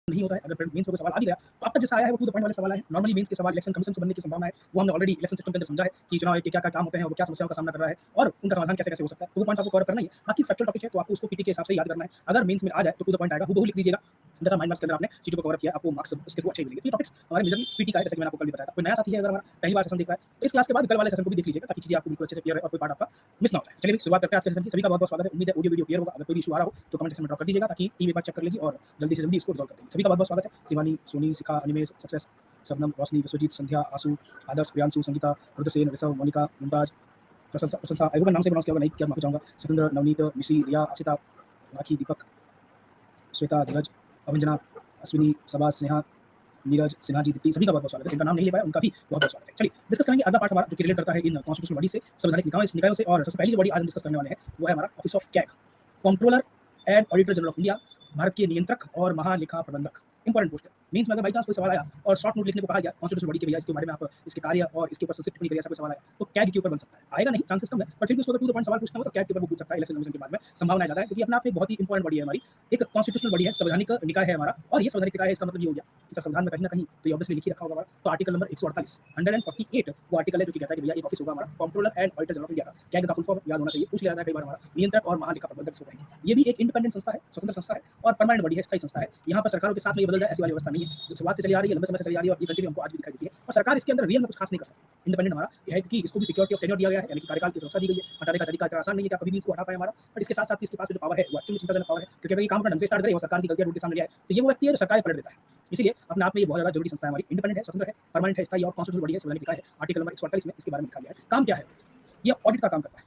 नहीं होता है। अगर मेंस में कोई सवाल आ भी गया तो अब तक जैसा आया है वो टू द पॉइंट वाले सवाल आए हैं। नॉर्मली मेंस के सवाल इलेक्शन कमीशन से बनने की संभावना है, वो हमने ऑलरेडी इलेक्शन सिस्टम के अंदर समझा है कि चुनाव आयोग के क्या-क्या काम होते हैं, वो क्या समस्याओं का सामना कर रहा है और उनका समाधान कैसे-कैसे हो सकता है। तो वो पॉइंट्स आपको कवर करना ही है। बाकी फैक्चुअल टॉपिक है तो आपको उसको पीटी के हिसाब से याद करना है। अगर मेंस में आ जाए तो टू द पॉइंट आएगा, हूबहू लिख दीजिएगा। जैसा माइंड मैप्स के अंदर आपने चीज़ों को कवर किया, आपको मार्क्स उसके थ्रू अच्छे ही मिलेंगे। तो ये टॉपिक्स हमारे मेजरली पीटी का है, जैसे कि मैंने आपको कल भी बताया था। कोई नया साथी है अगर हमारा पहली बार सेशन देख रहा है, तो इस क्लास के बाद कल वाले सेशन को भी देख लीजिएगा ताकि चीज़ें आपको बिल्कुल अच्छे से क्लियर रहे और कोई पार्ट आपका मिस ना हो जाए। चलिए शुरुआत करते हैं आज के सेशन की। सभी का बहुत-बहुत स्वागत है। उम्मीद है ऑडियो वीडियो क्लियर होगा। अगर कोई इश्यू आ रहा हो तो कमेंट सेक्शन में ड्रॉप कर दीजिएगा ताकि टीम एक बार चेक कर लेगी और जल्दी से जल्दी इसको रिज़ॉल्व कर देगी। सभी का बहुत-बहुत स्वागत है। शिवानी, सोनी, शिखा, अनिमेष, सक्सेस, शबनम, रोशनी, विश्वजीत, संध्या, आशु, आदर्श, प्रियांशु, संगीता, रुद्रसेन, ऋषभ, मोनिका, मुमताज, प्रशंसा प्रशंसा आई होप नाम से प्रोनाउंस किया होगा, नहीं किया माफी चाहूंगा। सतेंद्र, नवनीत, निशी, रिया, अक्षिता, राखी, दीपक, श्वेता, धीरज, अवंजना, अश्विनी, सबा, स्नेहा, नीरज, सिन्हा जी, दीप्ति, सभी का बहुत बहुत स्वागत है। जिनका नाम नहीं ले पाया उनका भी बहुत बहुत स्वागत है। चलिए डिस्कस करेंगे अगला पार्ट हमारा जो कि रिलेट करता है इन कॉन्स्टिट्यूशनल बॉडी से, संवैधानिक निकायों से। और सबसे पहली जो बॉडी आज हम डिस्कस करने वाले हैं वो है हमारा office of CAG, controller and auditor general of India, Bharat के नियंत्रक और महालेखा प्रबंधक। इंपॉर्टेंट पोस्ट है। मीन्स में अगर बाई चांस कोई सवाल आया और शॉर्ट नोट लिखने को कहा गया कॉन्स्टिट्यूशनल बॉडी के भैया इसके बारे में आप इसके कार्य और इसके ऊपर संक्षिप्त टिप्पणी करिए, ऐसा कोई सवाल आया तो कैग के ऊपर बन सकता है। आएगा नहीं, चांसेस कम है, पर फिर भी उसको अगर टू द पॉइंट सवाल पूछना हो तो कैग के ऊपर वो पूछ सकता है इलेक्शन कमीशन के बाद में। संभावना ज़्यादा है क्योंकि अपने आप में एक बहुत ही इंपॉर्टेंट बॉडी है हमारी, एक कॉन्स्टिट्यूशनल बॉडी है, संवैधानिक निकाय है हमारा। और ये संवैधानिक निकाय है, इसका मतलब ये हो गया कि सर संविधान में कहीं ना कहीं तो ये ऑब्वियसली लिखी रखा होगा हमारा। तो आर्टिकल नंबर 148 148 वो आर्टिकल है जो कि कहता है कि भैया एक ऑफिस होगा हमारा controller and auditor general of India का। कैग का फुल फॉर्म याद होना चाहिए, पूछ लिया जाता है कई बार हमारा। नियंत्रक और महालेखा प्रबंधक इसको कहेंगे। ये भी एक इंडिपेंडेंट संस्था है, स्वतंत्र संस्था है और परमानेंट बॉडी है, स्थायी संस्था है। यहाँ पर सरकारों के साथ में ये बदल जाए ऐसी वाली व्यवस्था नहीं है। जो शुरुआत से चली आ रही है, लंबे समय से चली आ रही है और ये कंटिन्यू हमको आज भी दिखाई देती है। और सरकार इसके अंदर रियल में कुछ खास नहीं कर सकती। इंडिपेंडेंट हमारा यह है कि इसको भी सिक्योरिटी ऑफ टेन्योर दिया गया है, यानी कि कार्यकाल की सुरक्षा दी गई है। हटाने का तरीका इतना आसान नहीं है कि आप कभी भी इसको हटा पाए हमारा। बट इसके साथ साथ इसके पास जो पावर है वो एक्चुअली चिंताजनक पावर है, क्योंकि अगर ये काम अपना ढंग से स्टार्ट करे और सरकार की गलतियां ढूंढ के सामने ले आए तो ये वो व्यक्ति है जो सरकार पलट देता है। इसलिए अपने आप में ये बहुत ज्यादा जरूरी संस्था है हमारी। इंडिपेंडेंट है, स्वतंत्र है, परमानेंट है, स्थायी और कॉन्स्टिट्यूशनल बॉडी है, संवैधानिक निकाय है। आर्टिकल नंबर 148 में इसके बारे में लिखा गया है। काम क्या है ये? ऑडिट का काम करता है,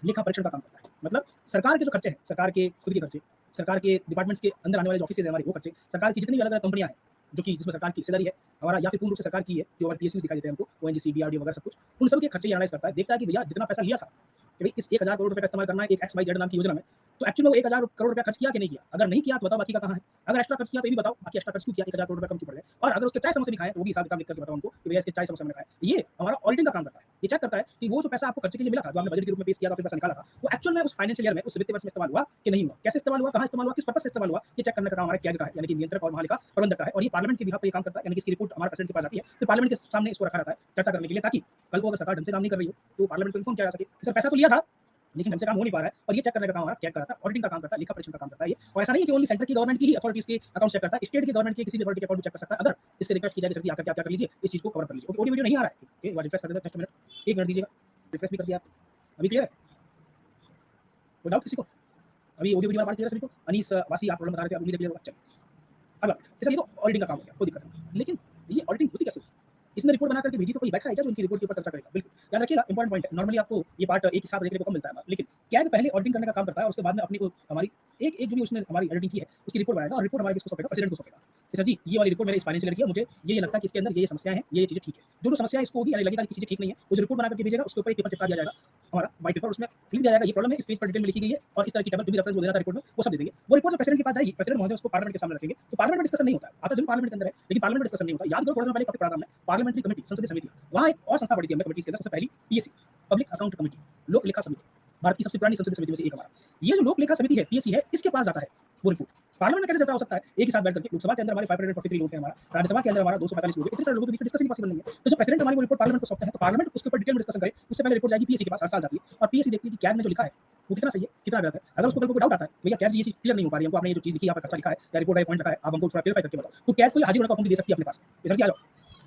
लेखा परीक्षण का काम करता है। मतलब सरकार के जो खर्चे हैं, सरकार के खुद के खर्चे, सरकार के डिपार्टमेंट्स के अंदर आने वाले जो ऑफिसेज है हमारे वो खर्चे, सरकार की जितनी भी अलग अलग कंपनियां हैं जो कि जिसमें सरकार की हिस्सेदारी है हमारा या फिर पूर्ण रूप से सरकार की है, जो हमारे पीएसयू दिखाई देते हैं हमको, ओएनजीसी, डीआरडीओ वगैरह सब कुछ, उन सब के खर्चे एनालाइज करता है। देखता है कि भैया जितना पैसा लिया था कि भाई इस 1000 करोड़ रुपए का इस्तेमाल करना है एक एक्स वाई जेड नाम की योजना में, तो एक्चुअली में वो 1000 करोड़ रुपया खर्च किया कि नहीं किया? अगर नहीं किया तो बताओ बाकी का कहाँ है? अगर एक्स्ट्रा खर्च किया तो ये भी बताओ बाकी एक्स्ट्रा खर्च क्यों किया? 1000 करोड़ रुपए कम क्यों पड़ गए? और अगर उसके चाय समोसे भी खाए तो वो भी हिसाब किताब लिख करके बताओ उनको कि भैया इसके चाय समोसे हमने खाए। ये हमारा ऑडिटिंग का काम करता है। ये चेक करता है कि वो जो पैसा आपको खर्च के लिए मिला था, जो आपने बजट के रूप में पेश किया था, फिर पैसा निकाला था, वो एक्चुअल में उस फाइनेंशियल ईयर में, उस वित्तीय वर्ष में इस्तेमाल हुआ कि नहीं हुआ? कैसे इस्तेमाल हुआ? कहाँ इस्तेमाल हुआ? किस पर्पस से इस्तेमाल हुआ? ये चेक करने का काम हमारा कैग का है, यानी कि नियंत्रक और महालेखा प्रबंधक का है। और ये पार्लियामेंट के बिहाफ पे ये काम करता है, यानी कि इसकी रिपोर्ट हमारे प्रेसिडेंट के पास आती है, फिर पार्लियामेंट के सामने इसको रखा रहता है चर्चा करने के लिए, ताकि कल को अगर सरकार ढंग से काम नहीं कर रही हो तो पार्लियामेंट को इन्फॉर्म किया जा सके कि सर पैसा तो लिया था लेकिन हमसे काम हो नहीं पा रहा है। और ये चेक करने का काम हमारा कैग करता है, ऑडिटिंग का काम करता है, लेखा परीक्षण का काम करता है ये। और ऐसा नहीं है कि ओनली सेंटर की गवर्नमेंट की ही अथॉरिटीज के अकाउंट चेक करता है, स्टेट की गवर्नमेंट के किसी भी अथॉरिटी के अकाउंट चेक कर सकता है। अगर इससे रिक्वेस्ट की जाए सर जी आकर क्या कर लीजिए, इस चीज को कवर कर लीजिए। ऑडियो वीडियो नहीं आ रहा है, ओके वो रिफ्रेश कर देते हैं, जस्ट मिनट, एक मिनट दीजिएगा, रिफ्रेश भी कर दिया आप। अभी क्लियर है? कोई डाउट किसी को? अभी ऑडियो वीडियो वाला पार्ट क्लियर है सभी को? अनीस वासी आप प्रॉब्लम बता रहे थे, उम्मीद है क्लियर होगा। चलिए अगला सर, ये तो ऑडिटिंग का काम हो गया, कोई दिक्कत नहीं। लेकिन ये ऑडिटिंग होती कैसे? इसने रिपोर्ट बना करके भेजी तो कोई बैठा है क्या जो उनकी रिपोर्ट के ऊपर चर्चा करेगा? बिल्कुल याद रखिएगा, इंपॉर्टेंट पॉइंट है। नॉर्मली आपको ये पार्ट एक ही साथ देखने को कम मिलता है, लेकिन कैग पहले ऑडिटिंग करने का काम करता है, उसके बाद में अपनी को हमारी एक एक जो भी उसने हमारी ऑडिटिंग की है उसकी रिपोर्ट बनाएगा और रिपोर्ट हमारे किसको सौंपेगा? प्रेसिडेंट को सौंपेगा कि सर जी ये वाली रिपोर्ट मेरे इस फाइनेंशियल ईयर की है, मुझे ये लगता है कि इसके अंदर ये समस्याएं हैं, ये चीजें ठीक है। जो जो समस्या इसको होगी यानी लगेगा कि चीजें ठीक नहीं है, वो जो रिपोर्ट बना करके भेजेगा उसके ऊपर एक पेपर चिपका दिया जाएगा हमारा व्हाइट पेपर, उसमें लिख दिया जाएगा ये प्रॉब्लम है, इस पेज पर डिटेल में लिखी गई है और इस तरह की टेबल जो भी रेफरेंस वो देना था रिपोर्ट में वो सब दे देंगे। वो रिपोर्ट जब प्रेसिडेंट के पास जाएगी, प्रेसिडेंट महोदय उसको पार्लियामेंट के सामने रखेंगे, तो पार्लियामेंट में डिस्कशन नहीं होता है। आता जरूर पार्लियामेंट के अंदर है लेकिन पार्लियामेंट डिस्कशन नहीं होता। याद करो थोड़ा सा पहले टॉपिक पढ़ा था हमने, पार्लियामेंट्री कमेटी, संसदीय समिति। वहाँ एक और संस्था पढ़ी थी हमने कमेटी के अंदर, सबसे पहली पीएससी, पब्लिक अकाउंट कमेटी, लोक लेखा समिति, भारत की सबसे पुरानी संसदीय समिति में से एक हमारा। ये जो लोक लेखा समिति है, पीएससी है, इसके पास जाता है वो रिपोर्ट। पार्लियामेंट में कैसे चर्चा हो सकता है? एक ही साथ बैठ करके। लोकसभा के अंदर हमारे 543 लोग हैं हमारा, राज्यसभा के अंदर हमारा 245 लोग हैं, इतने सारे लोगों के बीच डिस्कशन पॉसिबल नहीं है। तो जब प्रेसिडेंट हमारी वो रिपोर्ट पार्लियामेंट को सौंपते हैं तो पार्लियामेंट उसके ऊपर डिटेल में डिस्कशन करे, उससे पहले रिपोर्ट जाएगी पीएससी के पास, हर साल जाती है और पीएससी देखती है कि कैग ने जो लिखा है वो कितना सही है, कितना गलत है। अगर उसको कल को कोई डाउट आता है भैया कैग जी ये चीज क्लियर नहीं हो पा रही है, हमको आपने ये जो चीज लिखी है, यहाँ पर अच्छा लिखा है या रिपोर्ट है, पॉइंट रखा है, आप हमको थोड़ा क्लियरफाई करके बताओ, तो कैग को ये हाजिर होने का हुक्म भी दे सकती है अपने पास। इधर की आ जाओ,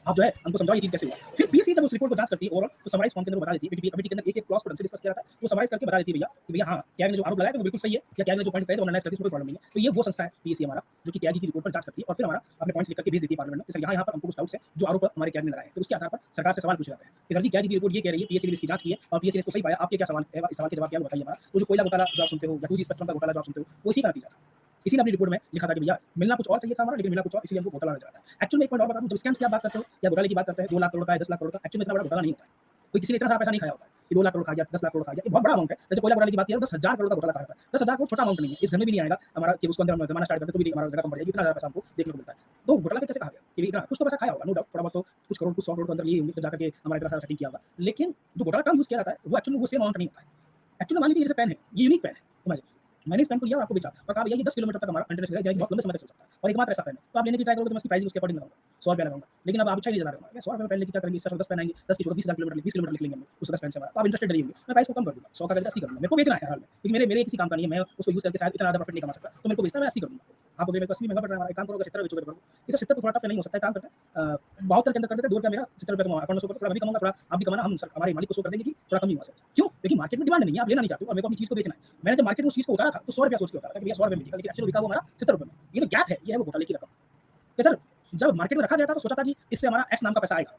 आप जो है हमको समझाओ ये चीज कैसे हुआ। फिर पीएससी जब उस रिपोर्ट को जांच करती है ओवरऑल, तो समराइज फॉर्म के अंदर बता देती है, पीपीटी कमेटी के अंदर एक एक क्लॉज को ढंग से डिस्कस किया जाता है, तो समराइज करके बता देती है भैया कि भैया हाँ कैग ने जो आरोप लगाया था वो बिल्कुल सही है, या कैग ने जो पॉइंट कहे थे वो एनालाइज करके उसमें कोई प्रॉब्लम नहीं है। तो ये वो संस्था है पीएससी हमारा, जो कि कैग की रिपोर्ट पर जांच करती है और फिर हमारा अपने पॉइंट्स लिख करके भेज देती है पार्लियामेंट में। सर यहाँ पर हमको कुछ डाउट्स है जो आरोप हमारे कैग ने लगाए, तो उसके आधार पर सरकार से सवाल पूछे जाते हैं कि सर जी कैग की रिपोर्ट ये कह रही है, पीएससी ने इसकी जांच की है और पीएससी ने इसको सही पाया, आपके क्या सवाल है, इस सवाल के जवाब क्या बताइए हमारा। तो जो कोयला घोटाला जो आप सुनते हो या 2G स्पेक्ट्रम का घोटाला जो आप सुनते हो वो इसी का नतीजा था। इसी ने अपनी रिपोर्ट में लिखा था कि भैया मिलना कुछ और चाहिए था हमारा, लेकिन मिला कुछ और, इसलिए हमको घोटाला नजर आता है। एक्चुअल में एक पॉइंट और बता दूं, जब स्कैम्स की आप बात करते हो या घोटाले की बात करते हैं, 2 लाख करोड़ का है, 10 लाख करोड़ का, एक्चुअल में इतना बड़ा घोटाला नहीं होता है। कोई किसी ने इतना सारा पैसा नहीं खाया होता है कि 2 लाख करोड़ खा गया, 10 लाख करोड़ खा गया, ये बहुत बड़ा अमाउंट है। जैसे कोयला घोटाले की बात किया 10,000 करोड़ का घोटाला खाया था। 10,000 करोड़ छोटा अमाउंट नहीं है, इस घर में भी नहीं आएगा हमारा कि उसको अंदर हम जमाना स्टार्ट करते तो भी हमारा जगह कम पड़ जाएगी, इतना ज्यादा पैसा हमको देखने को मिलता है। तो घोटाला फिर कैसे कहा गया कि इतना कुछ तो पैसा खाया होगा, नो डाउट, थोड़ा बहुत तो कुछ करोड़, कुछ 100 करोड़ तो अंदर लिए होंगे, तो जाकर के हमारा इतना सारा सेटिंग किया होगा। लेकिन जो घोटाला टर्म यूज किया जाता है वो एक्चुअली वो सेम अमाउंट नहीं होता है। एक्चुअली मान लीजिए जैसे पेन है, ये यूनिक पेन है, इमेजिन मैंने स्पेंड को लिया और आपको बेचा और कहा भैया ये 10 किलोमीटर तक हमारा कंटिन्यूअस रहेगा, बहुत लंबे समय तक चल सकता है और एकमात्र ऐसा पेन है। तो आप लेने की ट्राई करोगे तो मैं इसकी प्राइसिंग उसके अकॉर्डिंग लगाऊंगा, 100 रुपया लगाऊंगा। लेकिन अब आप अच्छा ही ले जा रहे हो, 100 रुपये में पेन लेके क्या करेंगे, इससे 10 पेन आएंगे, 10 की छोड़ो 20,000 किलोमीटर 20 किलोमीटर लिख लेंगे हम उससे 10 पेन से हमारा, तो आप इंटरेस्टेड नहीं होंगे। मैं प्राइस को कम कर दूंगा, 100 का खरीदा 80 कर दूंगा, मेरे को बेचना है हाल में, क्योंकि मेरे मेरे किसी काम का नहीं है, मैं उसको यूज करके शायद इतना ज़्यादा प्रॉफिट नहीं कमा सकता, तो मेरे को बेचना है, मैं 80 कर दूंगा। आप बोलोगे मेरे को 80 महंगा पड़ रहा है, एक काम करोगे 70 बेचोगे तो इसे 70 तो थोड़ा टफ नहीं हो सकता है, काम करते हैं 72 के अंदर कर देते हैं, 2 रुपया मेरा 70 रुपया तुम्हारा अकाउंट में शो करता है, थोड़ा मैं भी कमाऊंगा, थोड़ा आप भी कमाना, हम हमारे मालिक को शो कर देंगे कि थोड़ा कम ही हुआ सर। क्यों? क्योंकि मार्केट में डिमांड नहीं है, आप लेना नहीं चाहते हो और मेरे को अपनी चीज़ को बेचना है। मैंने जब मार्केट में उस चीज़ को उतारा था तो 100 रुपया सोच के उतारा था कि भैया 100 रुपये में बिकेगा, लेकिन एक्चुअली बिका वो हमारा 70 रुपये में। ये जो गैप है, ये है वो घोटाले की रकम। कि सर जब मार्केट में रखा गया था तो सोचा था कि इससे हमारा एक्स नाम का पैसा आएगा,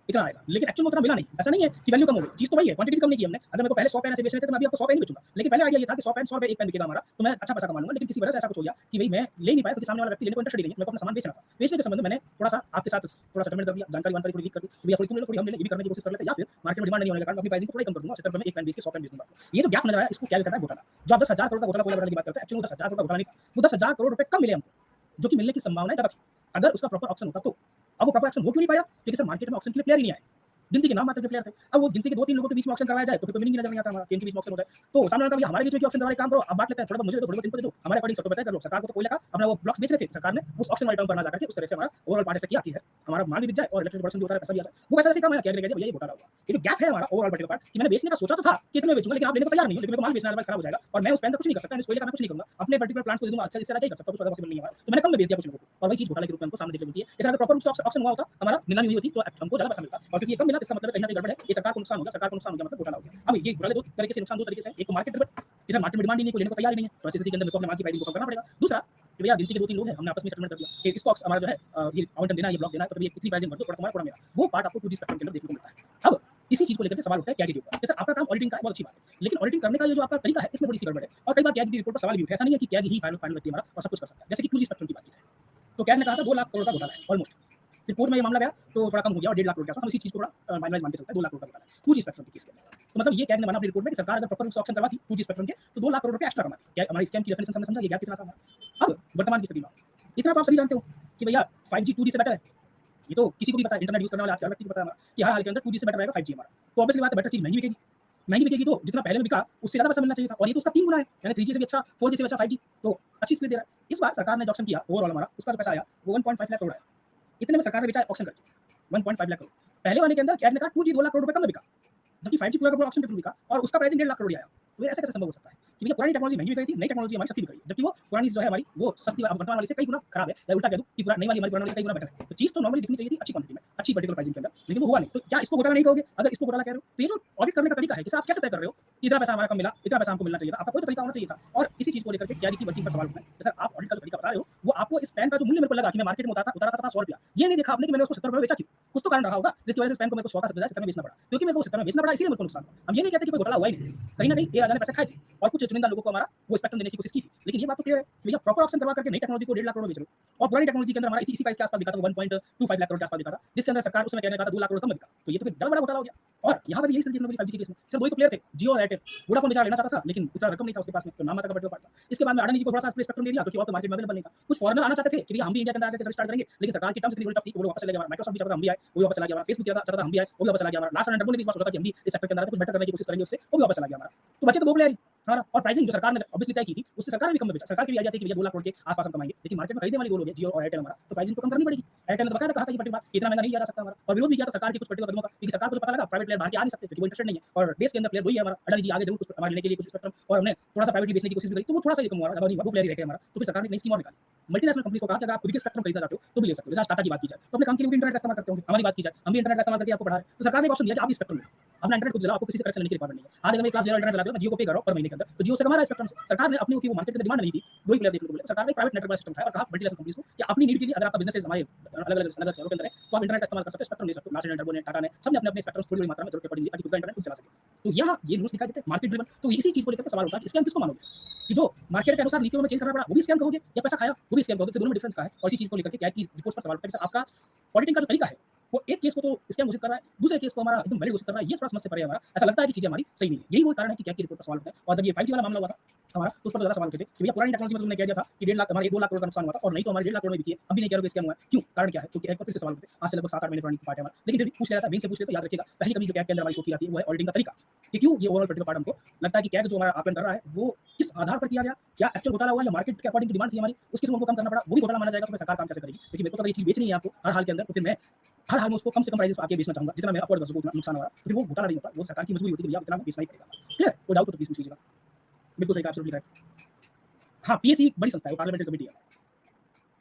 इतना आएगा, लेकिन एक्चुअल में उतना मिला नहीं। ऐसा नहीं है कि वैल्यू कम हो गई, चीज़ तो वही है, क्वांटिटी कम नहीं की हमने। अगर मेरे को पहले 100 पेन ऐसे बेचने थे तो मैं अभी आपको 100 पेन ही बेचूंगा, लेकिन पहले आइडिया ये था कि 100 पेन 100 रुपए एक पेन बिकेगा हमारा, तो मैं अच्छा पैसा कमा लूंगा। लेकिन किसी वजह से ऐसा कुछ हो गया कि भाई मैं ले नहीं पाया, क्योंकि सामने वाला व्यक्ति लेने को इंटरेस्टेड ही नहीं है, मेरे को अपना सामान बेचना था। बेचने के संबंध में मैंने थोड़ा-सा आपके साथ थोड़ा सेटलमेंट कर दिया, जानकारी-वानकारी थोड़ी लीक कर दी, भैया थोड़ी तुम ले लो, थोड़ी हम ले लें, ये भी करने की कोशिश कर लेते हैं, या फिर मार्केट में डिमांड नहीं होने के कारण अपनी प्राइसिंग को थोड़ा ही कम कर दूंगा, 70 रुपए में एक पेन बेच के 100 पेन बेच दूंगा। ये जो गैप नजर आया इसको क्या करता है घोटाला। जो आप 10,000 करोड़ का घोटाला की बात करते हैं, एक्चुअली 10,000 करोड़ का घोटाला नहीं था, वो 10,000 करोड़ रुपए कब मिले हमको, जो कि मिलने की संभावना ज्यादा थी अगर उसका प्रॉपर ऑक्शन होता तो। अब वो प्रॉपर ऑक्शन हो क्यों नहीं पाया, क्योंकि सर मार्केट में ऑक्शन के लिए प्लेयर ही नहीं आए, गिनती के नाम मात्र के प्लेयर थे। अब वो गिनती के 2-3 लोगों के बीच में ऑक्शन करवाया जाए तो फिर कोई मीनिंग ही नजर नहीं आता हमारा, कि इनके बीच में ऑक्शन हो जाए। तो सामने वाला भैया हमारे बीच में ऑक्शन करवाने का काम करो, अब बांट लेते हैं, थोड़ा बहुत मुझे दो, थोड़ा बहुत इनको दे दो, हमारे अकॉर्डिंग सबको पता है कर लो। सरकार को तो कोई लगा अपना वो ब्लॉक्स बेच रहे थे, सरकार ने उस ऑक्शन वाले टर्म पर ना जाकर के उस तरह से हमारा ओवरऑल पार्टी से किया कि है हमारा माल भी बिक जाए और इलेक्ट्रिक प्रोडक्शन भी होता है, पैसा भी आता है। वो पैसा ऐसे कम है क्या भैया ये घोटाला हुआ। ये जो गैप है हमारा ओवरऑल पार्टी का पार्ट, कि मैंने बेचने का सोचा तो था कि इतने में बेचूंगा, लेकिन आप लेने को तैयार नहीं हो, लेकिन मेरे को माल बेचना है, अदरवाइज खराब हो जाएगा और मैं उस पेन का कुछ नहीं कर सकता, इसको लेकर मैं कुछ नहीं करूंगा, अपने पर्टिकुलर प्लांट्स को दे दूंगा, अच्छा इससे क्या कर सकता हूं, कुछ पॉसिबल नहीं है हमारा। तो मैंने कम में बेच दिया कुछ लोगों को और वही चीज घोटाले के रूप में हमको सामने देखने को मिलती है। इस तरह प्रॉपर रूप से ऑक्शन हुआ होता, हमारा नीलामी हुई होती तो हमको ज्यादा पैसा मिलता, और क्योंकि ये कम मिला तो इसका मतलब कहीं ना कहीं गड़बड़ है, ये सरकार को नुकसान हो गया, सरकार को नुकसान हो गया मतलब घोटाला हो गया। अब ये घोटाले दो तरीके से नुकसान, दो तरीके से, एक तो मार्केट ड्रिवन, इसे मार्केट में डिमांड ही नहीं, कोई लेने को तैयार ही नहीं है, तो ऐसी स्थिति के अंदर मेरे को अपने माल की प्राइसिंग को कम करना पड़ेगा। दूसरा कि भैया गिनती के 2-3 लोग हैं, हमने आपस में सेटलमेंट कर दिया कि इसको हमारा जो है ये आवंटन देना है, ये ब्लॉक देना है, तो ये इतनी प्राइसिंग भर दो, थोड़ा तुम्हारा थोड़ा मेरा, वो पार्ट आपको 2G स्पेक्ट्रम के अंदर देखने को मिलता है। अब इसी चीज को लेकर के सवाल उठता है कैग के ऊपर कि सर आपका काम ऑडिटिंग का है, बहुत अच्छी बात है, लेकिन ऑडिटिंग करने का ये जो आपका तरीका है इसमें थोड़ी सी गड़बड़ है और कई बार कैग की रिपोर्ट पर सवाल भी उठे। ऐसा नहीं है कि कैग ही फाइनल व्यक्ति हमारा और सब कुछ कर सकता है, जैसे कि 2G स्पेक्ट्रम की बात की जाए तो कैग ने कहा था 2 लाख करोड़ का घोटाला है ऑलमोस्ट, फिर कोर्ट में ये मामला गया तो थोड़ा कम हो गया और 1.5 लाख करोड़ के आसपास, हम इसी चीज को थोड़ा माइनराइज मान के चलते हैं, 2 लाख करोड़ का घोटाला है 2G स्पेक्ट्रम के केस के अंदर। तो मतलब ये कैग ने माना अपनी रिपोर्ट में कि सरकार अगर प्रॉपर रूप से ऑक्शन करवाती 2G स्पेक्ट्रम के तो 2 लाख करोड़ रुपए एक्स्ट्रा कमाती। क्या हमारी स्कैम की डेफिनेशन हमने समझा, ये गैप कितना था हमारा। अब वर्तमान की स्थिति में इतना तो आप सभी जानते हो कि भैया 5G 2G से बेटर है, ये तो किसी को भी पता है, इंटरनेट यूज करने वाले आज के व्यक्ति को पता है हमारा कि हर हाल के अंदर 2G से बेटर रहेगा 5G हमारा। तो ऑब्वियसली बात है बेटर चीज महंगी बिकेगी, महंगी बिकेगी तो जितना पहले में बिका उससे ज्यादा पैसा मिलना चाहिए था, और ये तो उसका 3 गुना है, यानी 3G से भी अच्छा, 4G से भी अच्छा 5G, तो अच्छी स्पीड दे रहा है। इस बार सरकार ने जो ऑक्शन किया ओवरऑल हमारा उसका जो पैसा आया वो 1.5 लाख करोड़ आया, इतने में सरकार ने बेचा ऑक्शन करके 1.5 लाख करोड़। पहले वाले के अंदर कैग ने कहा 2G 2 लाख करोड़ रुपए कम में बिका, जबकि 5G पूरा का पूरा ऑक्शन के थ्रू बिका और उसका प्राइसिंग 1.5 लाख करोड़ ही आया। तो ये ऐसे कैसे संभव हो सकता है कि भैया पुरानी टेक्नोलॉजी महंगी बिक रही थी, नई टेक्नोलॉजी हमारी सस्ती बिक रही है, जबकि वो पुरानी जो है हमारी वो सस्ती वर्तमान वाली से कई गुना खराब है, या उल्टा कह दूं कि नई वाली हमारी पुरानी वाली से कई गुना बेटर है। तो चीज तो नॉर्मली दिखनी चाहिए थी अच्छी क्वांटिटी में, अच्छी पर्टिकुलर प्राइसिंग के अंदर, लेकिन वो हुआ नहीं। तो क्या इसको घोटाला नहीं कहोगे? अगर इसको घोटाला कह रहे हो तो ये जो ऑडिट करने का तरीका है कि सर आप कैसे तय कर रहे हो कि इतना पैसा हमारा कम मिला, इतना पैसा हमको मिलना चाहिए था, आपका कोई तो तरीका होना चाहिए था। और इसी चीज को लेकर के कैग की वर्किंग पर सवाल उठा है कि सर आप ऑडिट का जो तरीका बता रहे हो वो आपको इस पेन का जो मूल्य मेरे को लगा कि मैं मार्केट में उतारा था 100 रुपया, ये नहीं देखा आपने कि मैंने उसको 70 रुपए बेचा क्यों? कुछ तो कारण रहा होगा जिसकी वजह से इस पेन को मेरे को 100 का 70 में बेचना पड़ा, क्योंकि मेरे को 70 में बेचना पड़ा, इसलिए मेरे को नुकसान हुआ। हम ये नहीं कहते कि कोई घोटाला हुआ ही नहीं, कहीं ना कहीं ये राजा ने पैसे खाए थे और कुछ चुनिंदा लोगों को हमारा वो स्पेक्ट्रम देने की कोशिश की थी, लेकिन ये बात तो क्लियर है कि भैया प्रॉपर ऑक्शन करवा करके नई टेक्नोलॉजी को 1.5 लाख करोड़ बेच रहे हो और पुरानी टेक्नोलॉजी के अंदर हमारा इसी प्राइस के आसपास दिखा था, 1.25 लाख करोड़ के आसपास दिखा था, जिसके अंदर सरकार उसमें कहने का था 2 लाख करोड़ कम दिखा, तो ये तो फिर डबल बड़ा घोटाला हो गया। और यहाँ पर भी यही स्थिति देखने को मिली 5G के केस में। सिर्फ 2 ही तो प्लेयर थे, जियो और एयरटेल। वोडाफोन बेचारा लेना चाहता था लेकिन उतना रकम नहीं था उसके पास में, तो नाम मात्र का बड़ा पार्ट था। इसके बाद में अडानी जी को थोड़ा सा स्पेक्ट्रम दे दिया क्योंकि और तो मार्केट में अवेलेबल नहीं था। कुछ फॉरेनर आना चाहते थे कि भैया हम भी इंडिया के अंदर आके सर्विस स्टार्ट करेंगे, लेकिन सरकार की टर्म्स इतनी टफ थी कि वो वापस चले गए। माइक्रोसॉफ्ट भी चाहता था हम भी आए, वो भी वापस चला गया। फेसबुक चाहता था हम भी आए, वो भी वापस चला गया। लास्ट एंड ने भी सोचा था कि हम भी इस सेक्टर के अंदर कुछ बेटर करने की कोशिश करेंगे उससे, वो भी वापस चला गया हमारा। तो बचे तो 2 प्लेयर ही हमारा, और प्राइसिंग जो सरकार ने ऑब्वियसली तय की थी उससे सरकार ने भी कम में बेचा। सरकार की भी आइडिया थी कि भैया 2 लाख करोड़ के आसपास हम कमाएंगे, लेकिन मार्केट में खरीदने वाले वो लोग हैं जियो और एयरटेल हमारा, तो प्राइसिंग तो कम करनी पड़ेगी। एयरटेल ने तो बकायदा कहा था कि पर्टिकुलर इतना महंगा नहीं किया जा सकता हमारा, और विरोध भी किया था सरकार के कुछ पर्टिकुलर कदमों का, क्योंकि सरकार को जो पता लगा प्राइवेट प्लेयर बाहर के आ नहीं सकते क्योंकि वो इंटरेस्टेड नहीं है, और देश के अंदर प्लेयर वही है हमारा। अडानी जी आगे जरूर कुछ हमारे लेने के लिए कुछ स्पेक्ट्रम, और हमने थोड़ा सा प्राइवेटली बेचने की कोशिश भी करी, तो वो थोड़ा सा कम हुआ, वो प्लेयर ही रह गए हमारा। तो फिर सरकार ने नई स्कीम और निकाली, मल्टीनेशनल कंपनी को कहा कि अगर आप खुद के स्पेक्ट्रम खरीदना चाहते हो तो भी ले सकते हो। जैसे टाटा की बात की जाए तो अपने काम के लिए भी इंटरनेट का इस्तेमाल करते होंगे, हमारी बात की जाए हम भी इंटरनेट का इस्तेमाल करके आपको पढ़ा रहे हैं, तो सरकार ने एक ऑप्शन दिया कि आप भी स्पेक्ट्रम लो, अपना इंटरनेट खुद चलाओ, आपको किसी से कनेक्शन लेने की रिक्वायरमेंट नहीं है। आज अगर मैं क्लास 0 इंटरनेट चलाते हो, मैं जियो को पे कर रहा हूं पर महीने के अंदर, तो जियो से कमा रहा है स्पेक्ट्रम से। सरकार ने अपनी की वो मार्केट में डिमांड नहीं थी, दो ही प्लेयर देखने को मिले, सरकार ने प्राइवेट नेटवर्क सिस्टम उठाया और कहा मल्टीनेशनल कंपनीज को कि अपनी नीड के लिए अगर आपका बिजनेस है हमारे अलग-अलग शहरों के अंदर है तो आप इंटरनेट का इस्तेमाल कर सकते हो, स्पेक्ट्रम ले सकते हो। लास्ट इंटरनेट ने, टाटा ने, सबने अपने स्पेक्ट्रम थोड़ी मात्रा में जरूरत पड़ी ताकि खुद का इंटरनेट खुद चला सके। तो यहाँ ये रूल्स दिखाई देते हैं मार्केट ड्रिवन। तो इसी चीज को लेकर सवाल उठा कि स्कैम किसको मानोगे, कि जो मार्केट के अनुसार नीतियों में चेंज करना पड़ा वो भी स्कैम कहोगे, या पैसा खाया वो भी स्कैम कहोगे, तो दोनों में डिफरेंस क्या है। और इसी चीज को लेकर के क्या की रिपोर्ट पर सवाल उठा कि सर आपका ऑडिटिंग का जो तरीका है वो एक केस को तो स्कैम घोषित कर रहा है, दूसरे केस को हमारा एकदम वैलिड घोषित कर रहा है, ये थोड़ा समझ से परे है हमारा। ऐसा लगता है कि चीज़ें हमारी सही नहीं है। यही वो कारण है कि कैग की रिपोर्ट पर सवाल उठते हैं। और जब ये 5G वाला मामला हुआ था हमारा, तो उस पर तो ज़्यादा सवाल उठे थे कि भैया पुरानी टेक्नोलॉजी में तुमने कह दिया था कि 1.5 लाख हमारे 2 लाख करोड़ का नुकसान हुआ था और नहीं तो हमारे 1.5 लाख करोड़ में बिकी है, अब भी नहीं कह रहे हो कि स्कैम हुआ है। क्यों? कारण क्या है? तो कैग पर फिर से सवाल उठते हैं। आज से लगभग 7-8 महीने पुरानी बात है हमारा। लेकिन फिर भी पूछ लिया था, बैंक से पूछ लिया तो याद रखिएगा, पहली कमी जो कैग के अंदर हमारी शो की जाती है वो है ऑडिटिंग का तरीका, कि क्यों ये ओवरऑल पॉलिटिकल पार्ट हमको लगता है कि कैग जो हमारा आकलन कर रहा है वो किस आधार पर किया गया, क्या एक्चुअल घोटाला हुआ या मार्केट के अकॉर्डिंग जो डिमांड थी हमारी उसके थ्रू हमको कम करना पड़ा, वो भी घोटाला माना जाएगा तो फिर सरकार काम कैसे करेगी? देखिए मेरे को तो अगर ये चीज़ बेचनी है आपको हर हाल के अंदर, तो फिर मैं हर हाल में उसको कम से कम प्राइस पे आके बेचना चाहूँगा, जितना मैं अफोर्ड कर सकूँ उतना नुकसान हो रहा है, तो फिर वो घोटाला नहीं होता, वो सरकार की मजबूरी होती है कि भैया इतना हमें बेचना ही पड़ेगा। क्लियर? कोई डाउट हो तो प्लीज़ पूछ लीजिएगा। बिल्कुल सही कहा, एब्सोल्यूटली राइट। हाँ, पीएससी बड़ी संस्था है, वो पार्लियामेंट्री कमिटी है।